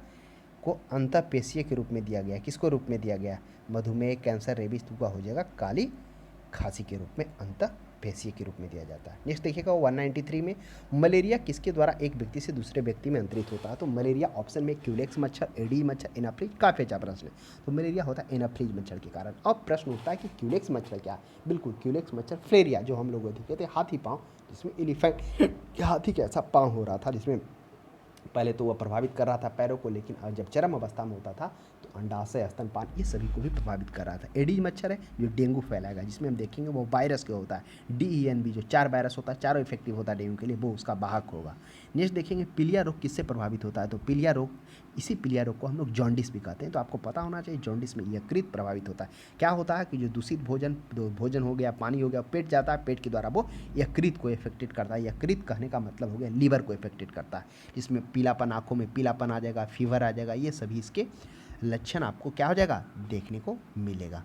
को अंतःपेशीय के रूप में दिया गया। किसको रूप में दिया गया, मधुमेह, कैंसर, रेबीज, तो वह हो जाएगा काली खांसी के रूप में अंतःपेशीय के रूप में दिया जाता है। नेक्स्ट देखिएगा 193 में, मलेरिया किसके द्वारा एक व्यक्ति से दूसरे व्यक्ति में अंतरित होता है। तो मलेरिया ऑप्शन में क्यूलेक्स मच्छर, एडी मच्छर, एनाफ्रीज। काफी अच्छा प्रश्न है। तो मलेरिया होता है एनाफ्रीज मच्छर के कारण। अब प्रश्न उठता है कि क्यूलेक्स मच्छर क्या है। बिल्कुल, क्यूलेक्स मच्छर फ्लेरिया, जो हम लोग देखे थे हाथी पाँव, जिसमें एलिफेंट हाथी का ऐसा पाँव हो रहा था, जिसमें पहले तो वह प्रभावित कर रहा था पैरों को, लेकिन जब चरम अवस्था में होता था तो अंडाशय, स्तनपान, ये सभी को भी प्रभावित कर रहा था। एडीज मच्छर है जो डेंगू फैलाएगा, जिसमें हम देखेंगे वो वायरस के होता है। DENB जो 4 वायरस होता है, चारों इफेक्टिव होता है डेंगू के लिए, वो उसका वाहक होगा। नेक्स्ट देखेंगे पीलिया रोग किससे प्रभावित होता है। तो पीलिया रोग, इसी पीलिया रोग को हम लोग जॉन्डिस भी कहते हैं। तो आपको पता होना चाहिए जॉन्डिस में यकृत प्रभावित होता है। क्या होता है कि जो दूषित भोजन हो गया, पानी हो गया, पेट जाता है, पेट के द्वारा वो यकृत को इफेक्टेड करता है। यकृत कहने का मतलब हो गया लीवर को इफेक्टेड करता है, जिसमें पीलापन, आंखों में पीलापन आ जाएगा, फीवर आ जाएगा। ये सभी इसके लक्षण आपको क्या हो जाएगा, देखने को मिलेगा।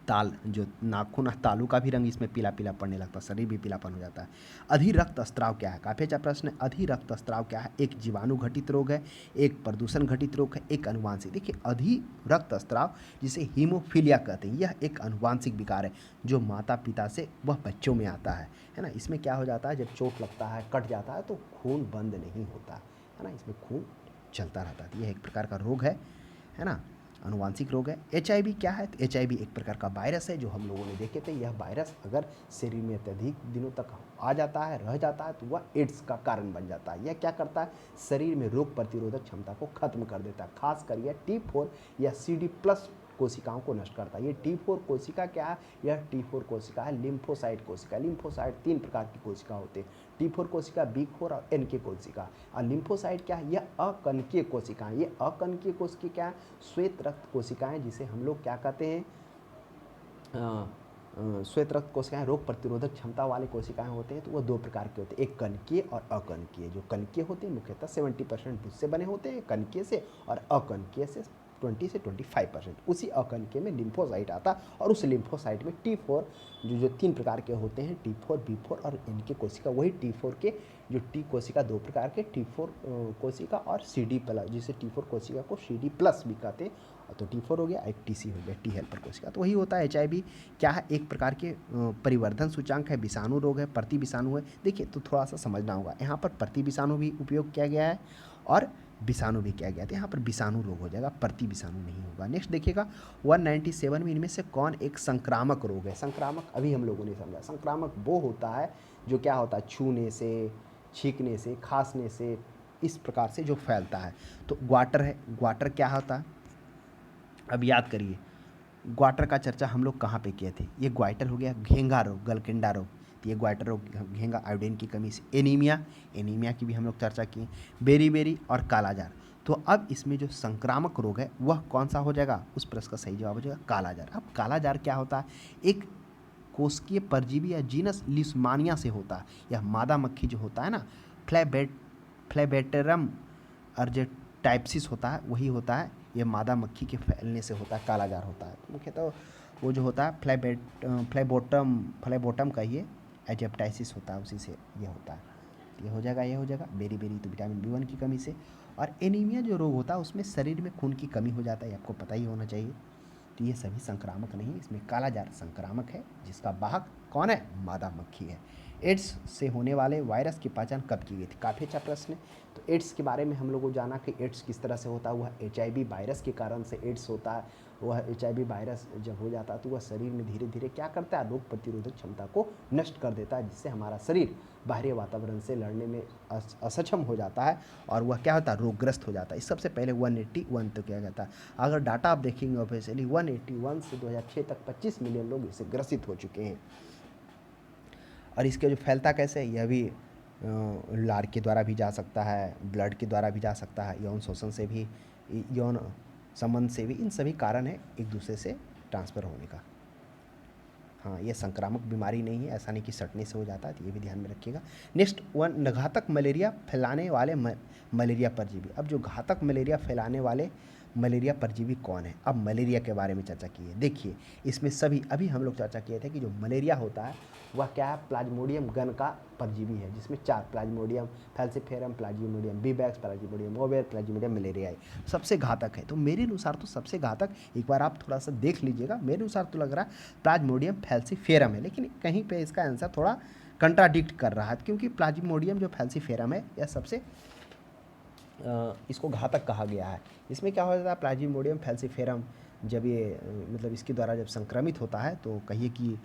ताल, जो नाखून, तालू का भी रंग इसमें पीला पीला पड़ने लगता है, शरीर भी पीलापन हो जाता है। अधिरक्त स्त्राव क्या है, काफी अच्छा प्रश्न है। अधिरक्त स्त्राव क्या है, एक जीवाणु घटित रोग है, एक प्रदूषण घटित रोग है, एक अनुवांशिक। देखिए अधिरक्त स्त्राव जिसे हीमोफीलिया कहते हैं, यह एक अनुवांशिक विकार है जो माता पिता से वह बच्चों में आता है ना। इसमें क्या हो जाता है, जब चोट लगता है, कट जाता है, तो खून बंद नहीं होता है ना, इसमें खून चलता रहता है। यह एक प्रकार का रोग है ना, अनुवांशिक रोग है। HIV क्या है, तो HIV एक प्रकार का वायरस है जो हम लोगों ने देखे थे। यह वायरस अगर शरीर में अत्यधिक दिनों तक आ जाता है, रह जाता है, तो वह एड्स का कारण बन जाता है। यह क्या करता है, शरीर में रोग प्रतिरोधक क्षमता को खत्म कर देता है। खासकर यह T4 या CD+ कोशिकाओं को नष्ट करता है। ये T4 कोशिका क्या है, यह T4 कोशिका है लिम्फोसाइट कोशिका। लिम्फोसाइट 3 प्रकार की कोशिका होते हैं, T4 कोशिका, B4 और NK कोशिका। और लिम्फोसाइट क्या है, यह अकणकीय कोशिकाएं। ये अकणकीय कोशिका क्या है, श्वेत रक्त कोशिकाएं, जिसे हम लोग क्या कहते हैं, श्वेत रक्त कोशिकाएं रोग प्रतिरोधक क्षमता वाले कोशिकाएं होते हैं। तो वो 2 प्रकार के होते हैं, एक कणकीय और अकणकीय। जो कणकीय होते हैं मुख्यतः 70% उससे बने होते हैं, कणकीय से, और अकणकीय से 20 से 25%। उसी अकणकीय में लिम्फोसाइट आता है, और उस लिम्फोसाइट में T4 जो 3 प्रकार के होते हैं, T4, B4 और NK कोशिका। वही T4 के जो T कोशिका 2 प्रकार के, T4 कोशिका और CD+, जिसे T4 कोशिका को CD+ भी कहते हैं। तो T4 हो गया, एक TC हो गया, T हेल्पर कोशिका। तो वही होता है HIV क्या है, एक प्रकार के परिवर्धन सूचांक है, विषाणु रोग है, प्रति विषाणु है। देखिए तो थोड़ा सा समझना होगा, यहाँ पर प्रति विषाणु भी उपयोग किया गया है और विषाणु भी किया गया था। यहाँ पर विषाणु रोग हो जाएगा, प्रति विषाणु नहीं होगा। नेक्स्ट देखिएगा 197 में, इनमें से कौन एक संक्रामक रोग है। संक्रामक अभी हम लोगों ने समझा, संक्रामक वो होता है जो क्या होता है, छूने से, छींकने से, खांसने से, इस प्रकार से जो फैलता है। तो ग्वाटर है, ग्वाटर क्या होता है, अब याद करिए, ग्वाटर का चर्चा हम लोग कहाँ पे किए थे। ये ग्वाइटर हो गया, घेंगा रोग, गलकेंडा रोग, तो ये ग्वाइटर रोग, घेंगा आयोडीन की कमी से। एनीमिया, एनीमिया की भी हम लोग चर्चा किए। बेरी और कालाजार। तो अब इसमें जो संक्रामक रोग है वह कौन सा हो जाएगा, उस प्रश्न का सही जवाब हो जाएगा कालाजार। अब कालाजार क्या होता है, एक कोशिकीय परजीवी या जीनस लिस्मानिया से होता है। यह मादा मक्खी जो होता है ना, फ्लेबेटरम अर्जेटाइप्सिस होता है, वही होता है। ये मादा मक्खी के फैलने से होता है, कालाजार होता है। मुख्यतः वो जो होता है फ्लेबोटम का ये एजेप्टाइसिस होता है, उसी से ये होता है। ये हो जाएगा, ये हो जाएगा। बेरी तो विटामिन B1 की कमी से। और एनीमिया जो रोग होता है उसमें शरीर में खून की कमी हो जाता है, आपको पता ही होना चाहिए। तो ये सभी संक्रामक नहीं, इसमें कालाजार संक्रामक है, जिसका वाहक कौन है, मादा मक्खी है। एड्स से होने वाले वायरस की पहचान कब की गई थी, काफ़ी अच्छा प्रश्न है। तो एड्स के बारे में हम लोगों को जाना कि एड्स किस तरह से होता है। वह HIV वायरस के कारण से एड्स होता है। वह HIV वायरस जब हो जाता है तो वह शरीर में धीरे धीरे क्या करता है, रोग प्रतिरोधक क्षमता को नष्ट कर देता है, जिससे हमारा शरीर बाहरी वातावरण से लड़ने में असक्षम हो जाता है, और वह क्या होता है, रोगग्रस्त हो जाता है। इस सबसे पहले 181 तो क्या कहता है, अगर डाटा आप देखेंगे ऑफिशियली 181 से 2006 तक 25 मिलियन लोग इससे ग्रसित हो चुके हैं। और इसके जो फैलता कैसे है, यह भी लार के द्वारा भी जा सकता है, ब्लड के द्वारा भी जा सकता है, यौन शोषण से भी, यौन संबंध से भी, इन सभी कारण है एक दूसरे से ट्रांसफ़र होने का। हाँ, ये संक्रामक बीमारी नहीं है, ऐसा नहीं कि सटने से हो जाता है, तो ये भी ध्यान में रखिएगा। नेक्स्ट वन, घातक मलेरिया फैलाने वाले मलेरिया परजीवी। अब जो घातक मलेरिया फैलाने वाले मलेरिया परजीवी कौन है, अब मलेरिया के बारे में चर्चा की है। देखिए इसमें सभी अभी हम लोग चर्चा किए थे कि जो मलेरिया होता है वह क्या है, प्लाज्मोडियम गण का परजीवी है, जिसमें 4 Plasmodium falciparum, Plasmodium vivax, Plasmodium ovale, Plasmodium malariae सबसे घातक है। तो मेरे अनुसार तो सबसे घातक, एक बार आप थोड़ा सा देख लीजिएगा, मेरे अनुसार तो लग रहा है प्लाज्मोडियम फैल्सिफेरम है, लेकिन कहीं पे इसका आंसर थोड़ा कंट्राडिक्ट कर रहा है, क्योंकि प्लाज्मोडियम जो फैल्सिफेरम है यह सबसे इसको घातक कहा गया है। इसमें क्या हो जाता है, प्लाज्मोडियम फैल्सिफेरम जब ये मतलब इसके द्वारा जब संक्रमित होता है तो कहिए कि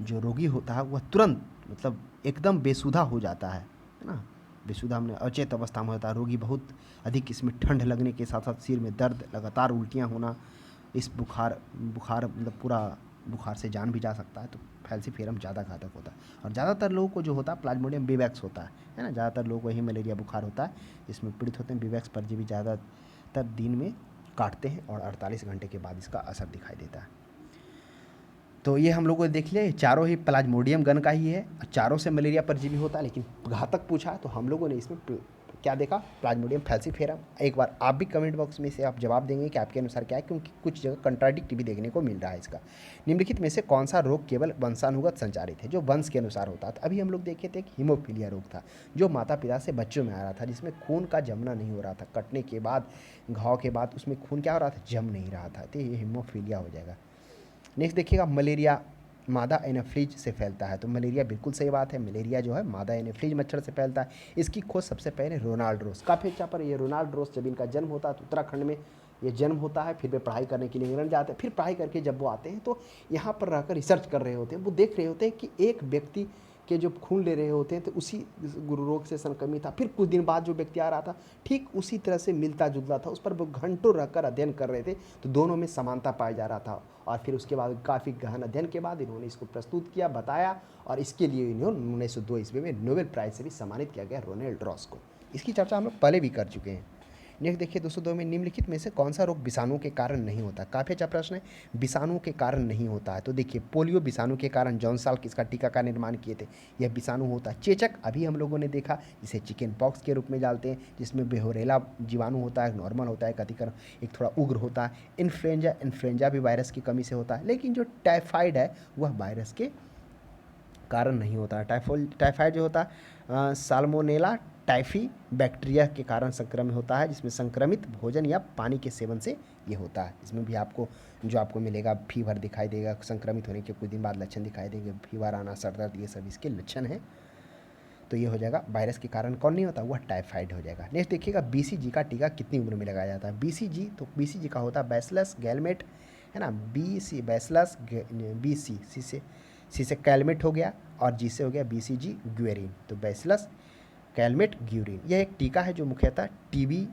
जो रोगी होता है वह तुरंत मतलब एकदम बेसुधा हो जाता है ना। बेसुधा हमने अचेत अवस्था में होता है रोगी, बहुत अधिक इसमें ठंड लगने के साथ साथ सिर में दर्द, लगातार उल्टियाँ होना, इस बुखार बुखार मतलब पूरा बुखार से जान भी जा सकता है। तो फैल्सिफेरम ज़्यादा घातक होता है, और ज़्यादातर लोगों को जो होता है प्लाज्मोडियम बीवैक्स होता है ना। ज़्यादातर लोग वही मलेरिया बुखार होता है इसमें पीड़ित होते हैं। बीवैक्स परजीवी ज़्यादातर दिन में काटते हैं और 48 घंटे के बाद इसका असर दिखाई देता है। तो ये हम लोगों ने देख लिया, चारों ही प्लाज्मोडियम गण का ही है, चारों से मलेरिया परजीवी होता है, लेकिन घातक पूछा तो हम लोगों ने इसमें क्या देखा, प्लाज्मोडियम फैल्सिफेरम। एक बार आप भी कमेंट बॉक्स में से आप जवाब देंगे कि आपके अनुसार क्या है, क्योंकि कुछ जगह कंट्राडिक्ट भी देखने को मिल रहा है इसका। निम्नलिखित में से कौन सा रोग केवल वंशानुगत संचारित है, जो वंश के अनुसार होता था। अभी हम लोग देखे थे कि हीमोफीलिया रोग था, जो माता पिता से बच्चों में आ रहा था, जिसमें खून का जमना नहीं हो रहा था, कटने के बाद घाव के बाद उसमें खून क्या हो रहा था, जम नहीं रहा था, तो ये हीमोफीलिया हो जाएगा। नेक्स्ट देखिएगा, मलेरिया मादा एनाफ्लीज से फैलता है। तो मलेरिया बिल्कुल सही बात है, मलेरिया जो है मादा एनाफ्लीज मच्छर से फैलता है। इसकी खोज सबसे पहले रोनाल्ड रोस, काफ़ी अच्छा पर ये रोनाल्ड रोस जब इनका जन्म होता है तो उत्तराखंड में ये जन्म होता है, फिर वे पढ़ाई करने के लिए इंग्लैंड जाते हैं, फिर पढ़ाई करके जब वो आते हैं तो यहाँ पर रहकर रिसर्च कर रहे होते हैं। वो देख रहे होते हैं कि एक व्यक्ति के जो खून ले रहे होते हैं तो उसी गुरु रोग से संक्रमित था, फिर कुछ दिन बाद जो व्यक्ति आ रहा था ठीक उसी तरह से मिलता जुलता था, उस पर वो घंटों रहकर अध्ययन कर रहे थे, तो दोनों में समानता पाया जा रहा था। और फिर उसके बाद काफ़ी गहन अध्ययन के बाद इन्होंने इसको प्रस्तुत किया, बताया, और इसके लिए इन्होंने 1902 ईस्वी में नोबेल प्राइज़ से भी सम्मानित किया गया रोनाल्ड रॉस को। इसकी चर्चा हम लोग पहले भी कर चुके हैं। नेक्स्ट देखिए 202 में, निम्नलिखित में से कौन सा रोग विषाणु के कारण नहीं होता। काफ़ी अच्छा प्रश्न है, विषाणु के कारण नहीं होता है। तो देखिए पोलियो विषाणु के कारण जॉन साल्क इसका टीका का निर्माण किए थे, यह विषाणु होता है। चेचक अभी हम लोगों ने देखा, जिसे चिकन पॉक्स के रूप में जानते हैं, जिसमें बेहोरेला जीवाणु होता है, नॉर्मल होता है, कतिकरण एक थोड़ा उग्र होता है। इन्फ्लुएंजा भी वायरस की कमी से होता है, लेकिन जो टाइफाइड है वह वायरस के कारण नहीं होता है। टाइफाइड जो होता है साल्मोनेला टाइफी बैक्टीरिया के कारण संक्रमित होता है, जिसमें संक्रमित भोजन या पानी के सेवन से ये होता है। इसमें भी आपको जो आपको मिलेगा, फीवर दिखाई देगा, संक्रमित होने के कुछ दिन बाद लक्षण दिखाई देंगे, फीवर आना, सर दर्द, ये सब इसके लक्षण हैं। तो ये हो जाएगा वायरस के कारण कौन नहीं होता, वह टाइफाइड हो जाएगा। नेक्स्ट देखिएगा, BCG का टीका कितनी उम्र में लगाया जाता है। BCG तो BCG का होता है बैसिलस गैलमेट, है ना। BC बैसिलस BC सी से कैलमेट हो गया, और जी से हो गया BCG ग्वेरिन। तो बैसिलस कैलमेट ग्यूरिन यह एक टीका है जो मुख्यतः टीबी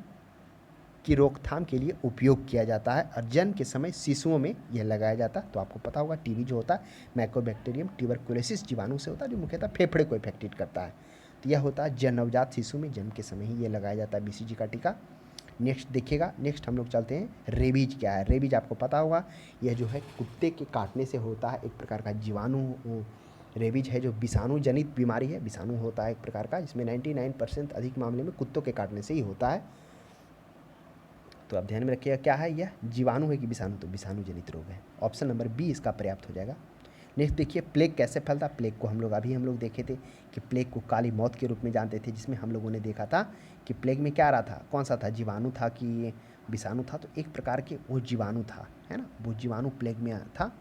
की रोकथाम के लिए उपयोग किया जाता है, और जन्म के समय शिशुओं में यह लगाया जाता है। तो आपको पता होगा टीबी जो होता है माइकोबैक्टीरियम ट्यूबरकुलोसिस जीवाणु से होता है, जो मुख्यतः फेफड़े को इफेक्टेड करता है। तो यह होता है नवजात शिशु में जन्म के समय ही ये लगाया जाता है BCG का टीका। नेक्स्ट देखिएगा, नेक्स्ट हम लोग चलते हैं, रेबीज क्या है। रेबीज आपको पता होगा, यह जो है कुत्ते के काटने से होता है, एक प्रकार का जीवाणु रेबीज है जो विषाणु जनित बीमारी है। विषाणु होता है एक प्रकार का, जिसमें 99% अधिक मामले में कुत्तों के काटने से ही होता है। तो आप ध्यान में रखिएगा क्या है, यह जीवाणु है कि विषाणु, तो विषाणु जनित रोग है। ऑप्शन नंबर बी इसका पर्याप्त हो जाएगा। नेक्स्ट देखिए, प्लेग कैसे फैलता। प्लेग को हम लोग देखे थे कि प्लेग को काली मौत के रूप में जानते थे, जिसमें हम लोगों ने देखा था कि प्लेग में क्या आ रहा था, कौन सा था, जीवाणु था कि विषाणु था। तो एक प्रकार के वो जीवाणु था, है ना, वो जीवाणु प्लेग में था।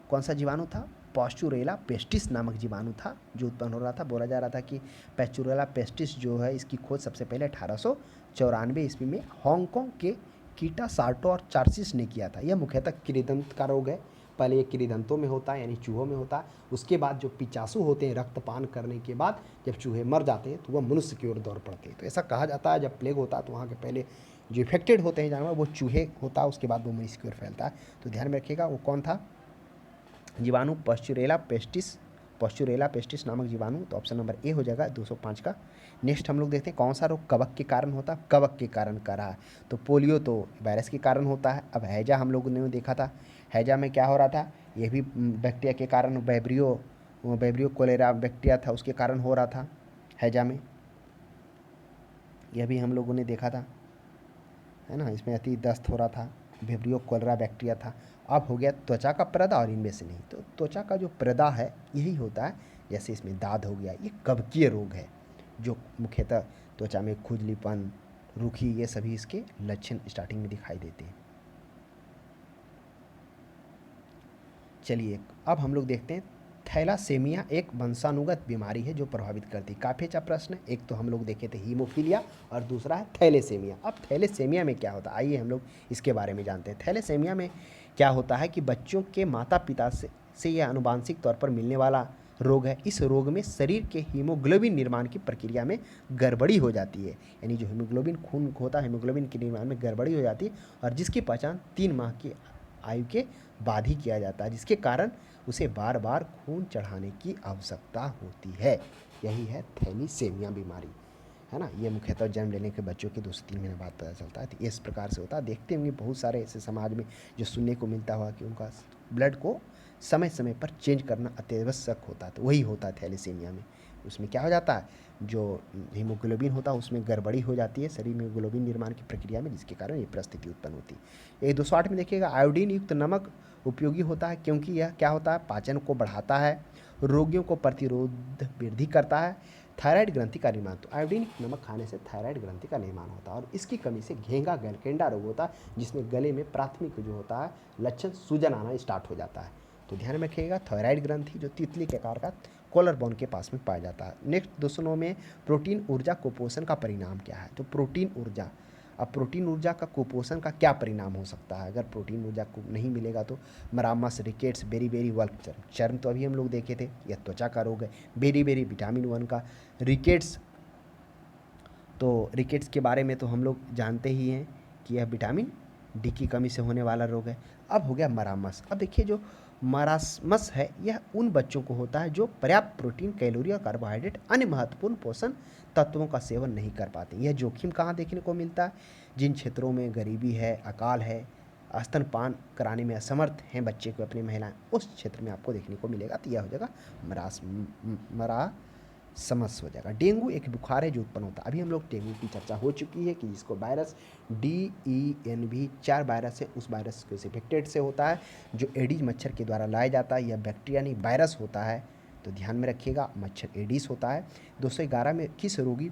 कौन सा जीवाणु था, पास्चुरेला पेस्टिस नामक जीवाणु था जो उत्पन्न हो रहा था। बोला जा रहा था कि पास्चुरेला पेस्टिस जो है इसकी खोज सबसे पहले 1894 ईस्वी में हांगकांग के कीटा सार्टो और चार्सिस ने किया था। यह मुख्यतः किरीदंत का रोग है। पहले ये किरीदंतों में होता है, यानी चूहों में होता है। उसके बाद जो पिचासू होते हैं, रक्तपान करने के बाद जब चूहे मर जाते हैं तो वह मनुष्य की ओर दौड़ पड़ते हैं। तो ऐसा कहा जाता है जब प्लेग होता है तो वहाँ के पहले जो इफेक्टेड होते हैं जानवर वो चूहे होता है, उसके बाद वो मनुष्य की ओर फैलता है। तो ध्यान में रखिएगा वो कौन था, जीवाणु पास्चुरेला पेस्टिस पॉस्चुरेला पेस्टिस नामक जीवाणु, तो ऑप्शन नंबर ए हो जाएगा 205 का। नेक्स्ट हम लोग देखते हैं कौन सा रोग कवक के कारण होता है, कवक के कारण कर रहा है, तो पोलियो तो वायरस के कारण होता है। अब हैजा हम लोगों ने देखा था, हैजा में क्या हो रहा था, ये भी बैक्टीरिया के कारण, वैब्रियो कोलेरा बैक्टीरिया था उसके कारण हो रहा था हैजा में, यह भी हम लोगों ने देखा था, है ना, इसमें अति दस्त हो रहा था, वैब्रियो कोलेरा बैक्टीरिया था। अब हो गया त्वचा का प्रदा और इनमें से नहीं, तो त्वचा का जो प्रदा है यही होता है, जैसे इसमें दाद हो गया, ये कवकीय रोग है जो मुख्यतः त्वचा में खुजलीपन, रूखी, ये सभी इसके लक्षण स्टार्टिंग में दिखाई देते हैं। चलिए अब हम लोग देखते हैं थैलासेमिया एक वंशानुगत बीमारी है जो प्रभावित करती है। काफ़ी अच्छा प्रश्न है। एक तो हम लोग देखे थे हीमोफीलिया और दूसरा है थैलेसेमिया। अब थैलेसेमिया में क्या होता है, आइए हम लोग इसके बारे में जानते हैं। थैलेसेमिया में क्या होता है कि बच्चों के माता पिता से यह आनुवांशिक तौर पर मिलने वाला रोग है। इस रोग में शरीर के हीमोग्लोबिन निर्माण की प्रक्रिया में गड़बड़ी हो जाती है, यानी जो हीमोग्लोबिन खून होता है हीमोग्लोबिन के निर्माण में गड़बड़ी हो जाती है, और जिसकी पहचान 3 माह की आयु के बाद ही किया जाता है, जिसके कारण उसे बार बार खून चढ़ाने की आवश्यकता होती है। यही है थैलीसेमिया बीमारी, है ना। ये मुख्यतः जन्म लेने के बच्चों के 2 से 3 महीने बाद पता चलता है। तो इस प्रकार से होता है। देखते होंगे बहुत सारे ऐसे समाज में जो सुनने को मिलता हुआ कि उनका ब्लड को समय समय पर चेंज करना अत्यावश्यक होता है, तो वही होता है थैलीसेमिया में। उसमें क्या हो जाता है, जो हीमोग्लोबिन होता है उसमें गड़बड़ी हो जाती है शरीर में ग्लोबिन निर्माण की प्रक्रिया में, जिसके कारण ये परिस्थिति उत्पन्न होती है। ये 208 में देखिएगा, आयोडीन युक्त नमक उपयोगी होता है क्योंकि यह क्या होता है, पाचन को बढ़ाता है, रोगियों को प्रतिरोध वृद्धि करता है, थायराइड ग्रंथि का निर्माण, तो आयोडीन नमक खाने से थायराइड ग्रंथि का निर्माण होता है, और इसकी कमी से घेंगा गलकेंडा रोग होता है, जिसमें गले में प्राथमिक जो होता है लक्षण सूजन आना स्टार्ट हो जाता है। तो ध्यान में रखिएगा, थायराइड ग्रंथि जो तितली के आकार का कॉलर बोन के पास में पाया जाता है। नेक्स्ट 209 में प्रोटीन ऊर्जा कुपोषण का परिणाम क्या है, तो प्रोटीन ऊर्जा, अब प्रोटीन ऊर्जा का कुपोषण का क्या परिणाम हो सकता है। अगर प्रोटीन ऊर्जा को नहीं मिलेगा तो मरामस, रिकेट्स, बेरी बेरी वर्क चर्म, चर्म तो अभी हम लोग देखे थे, यह त्वचा का रोग है। बेरी बेरी विटामिन 1 का, रिकेट्स, तो रिकेट्स के बारे में तो हम लोग जानते ही हैं कि यह विटामिन डी की कमी से होने वाला रोग है। अब हो गया मरामस। अब देखिए जो मरासमस है यह उन बच्चों को होता है जो पर्याप्त प्रोटीन, कैलोरी और कार्बोहाइड्रेट अन्य महत्वपूर्ण पोषण तत्वों का सेवन नहीं कर पाते। यह जोखिम कहाँ देखने को मिलता है, जिन क्षेत्रों में गरीबी है, अकाल है, स्तनपान कराने में असमर्थ हैं बच्चे को अपनी महिलाएं, उस क्षेत्र में आपको देखने को मिलेगा। तो यह हो जाएगा मरासमस हो जाएगा। डेंगू एक बुखार है जो उत्पन्न होता है। अभी हम लोग डेंगू की चर्चा हो चुकी है कि जिसको वायरस DENV 4 वायरस है, उस वायरस के इफेक्टेड से होता है जो एडीज मच्छर के द्वारा लाया जाता है। यह बैक्टीरिया नहीं वायरस होता है, तो ध्यान में रखिएगा, मच्छर एडीज होता है। 211 में किस रोग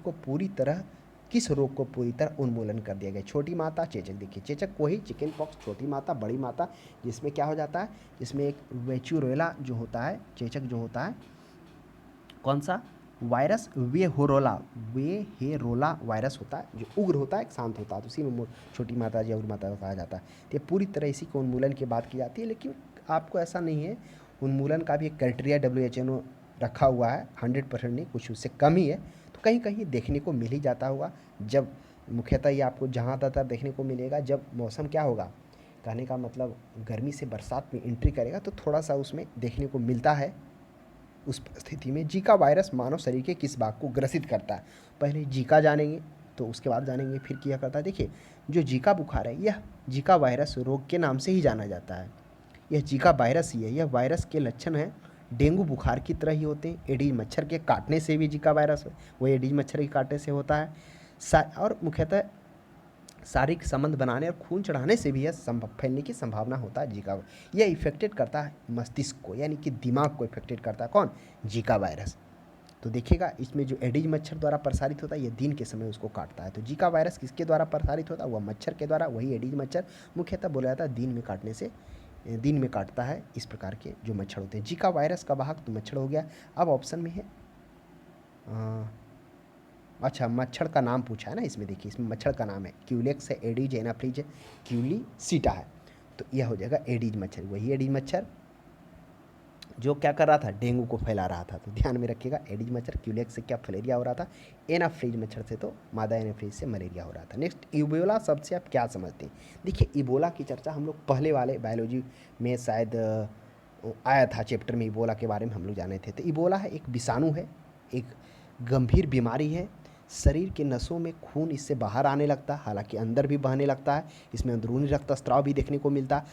को पूरी तरह उन्मूलन कर दिया गया, छोटी माता, चेचक। देखिए चेचक को ही चिकन पॉक्स, छोटी माता, बड़ी माता, जिसमें क्या हो जाता है, जिसमें एक वेचुरेला जो होता है, चेचक जो होता है, कौन सा वायरस, वेहेरोला वायरस होता है, जो उग्र होता है, एक शांत होता है, तो उसी में छोटी माता या उग्र माता कहा जाता है। तो ये पूरी तरह इसी को उन्मूलन की बात की जाती है, लेकिन आपको ऐसा नहीं है, उन्मूलन का भी एक क्राइटेरिया WHO रखा हुआ है, 100% नहीं, कुछ उससे कम ही है, तो कहीं कहीं देखने को मिल ही जाता होगा। जब मुख्यतः ये आपको जहाँ ज़्यादातर देखने को मिलेगा जब मौसम क्या होगा, कहने का मतलब गर्मी से बरसात में एंट्री करेगा, तो थोड़ा सा उसमें देखने को मिलता है। उस स्थिति में जीका वायरस मानव शरीर के किस भाग को ग्रसित करता है, पहले जीका जानेंगे तो उसके बाद जानेंगे फिर क्या करता है। देखिए जो जीका बुखार है यह जीका वायरस रोग के नाम से ही जाना जाता है, यह जीका वायरस ही है। यह वायरस के लक्षण हैं डेंगू बुखार की तरह ही होते हैं। एडीज मच्छर के काटने से भी जीका वायरस वही एडीज मच्छर के काटने से होता है, और मुख्यतः शारीरिक संबंध बनाने और खून चढ़ाने से भी यह संभव फैलने की संभावना होता है जीका। यह इफेक्टेड करता है मस्तिष्क को, यानी कि दिमाग को इफेक्टेड करता है कौन, जीका वायरस। तो देखिएगा इसमें जो एडीज मच्छर द्वारा प्रसारित होता है यह दिन के समय उसको काटता है। तो जीका वायरस किसके द्वारा प्रसारित होता है, वह मच्छर के द्वारा, वही एडीज मच्छर मुख्यतः बोला जाता है दिन में काटने से, दिन में काटता है इस प्रकार के जो मच्छर होते हैं। जीका वायरस का वाहक तो मच्छर हो गया। अब ऑप्शन में है अच्छा मच्छर का नाम पूछा है ना इसमें, देखिए इसमें मच्छर का नाम है क्यूलेक्स है, एडीज एनाफ्रीज है, क्यूलीसीटा है, तो यह हो जाएगा एडीज मच्छर, वही एडीज मच्छर जो क्या कर रहा था, डेंगू को फैला रहा था। तो ध्यान में रखिएगा, एडीज मच्छर, क्यूलेक्स से क्या फलेरिया हो रहा था, एनाफ्रीज मच्छर से तो मादा एनाफ्रीज से मलेरिया हो रहा था। नेक्स्ट इबोला शब्द से आप क्या समझते हैं। देखिए इबोला की चर्चा हम लोग पहले वाले बायोलॉजी में शायद आया था चैप्टर में, इबोला के बारे में हम लोग जाने थे। तो इबोला है एक विषाणु है, एक गंभीर बीमारी है। शरीर के नसों में खून इससे बाहर आने लगता है, हालांकि अंदर भी बहने लगता है। इसमें अंदरूनी रक्तस्राव भी देखने को मिलता है।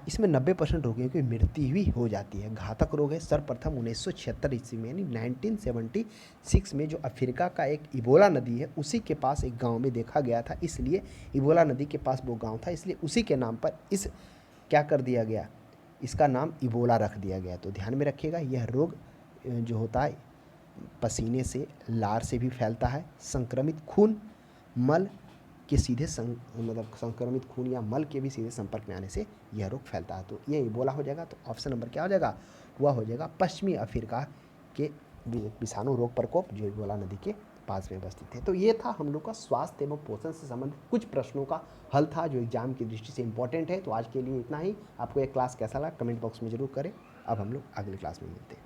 इसमें 90% रोगियों की मृत्यु भी हो जाती है। घातक रोग है। सर्वप्रथम 1976 ईस्वी में यानी 1976 में जो अफ्रीका का एक इबोला नदी है उसी के पास एक गांव में देखा गया था। इसलिए इबोला नदी के पास वो गांव था, इसलिए उसी के नाम पर क्या कर दिया गया, इसका नाम इबोला रख दिया गया। तो ध्यान में रखिएगा, यह रोग जो होता है पसीने से, लार से भी फैलता है। संक्रमित खून, मल के सीधे मतलब संक्रमित खून या मल के भी सीधे संपर्क में आने से यह रोग फैलता है। तो ये इबोला हो जाएगा। तो ऑप्शन नंबर क्या हो जाएगा, वह हो जाएगा पश्चिमी अफ्रीका के विषाणु रोग प्रकोप जो इबोला नदी के पास में अवस्थित है। तो ये था हम लोग का स्वास्थ्य एवं पोषण से संबंधित कुछ प्रश्नों का हल था जो एग्जाम की दृष्टि से इंपॉर्टेंट है। तो आज के लिए इतना ही। आपको ये क्लास कैसा लगा कमेंट बॉक्स में जरूर करें। अब हम लोग अगली क्लास में मिलते हैं।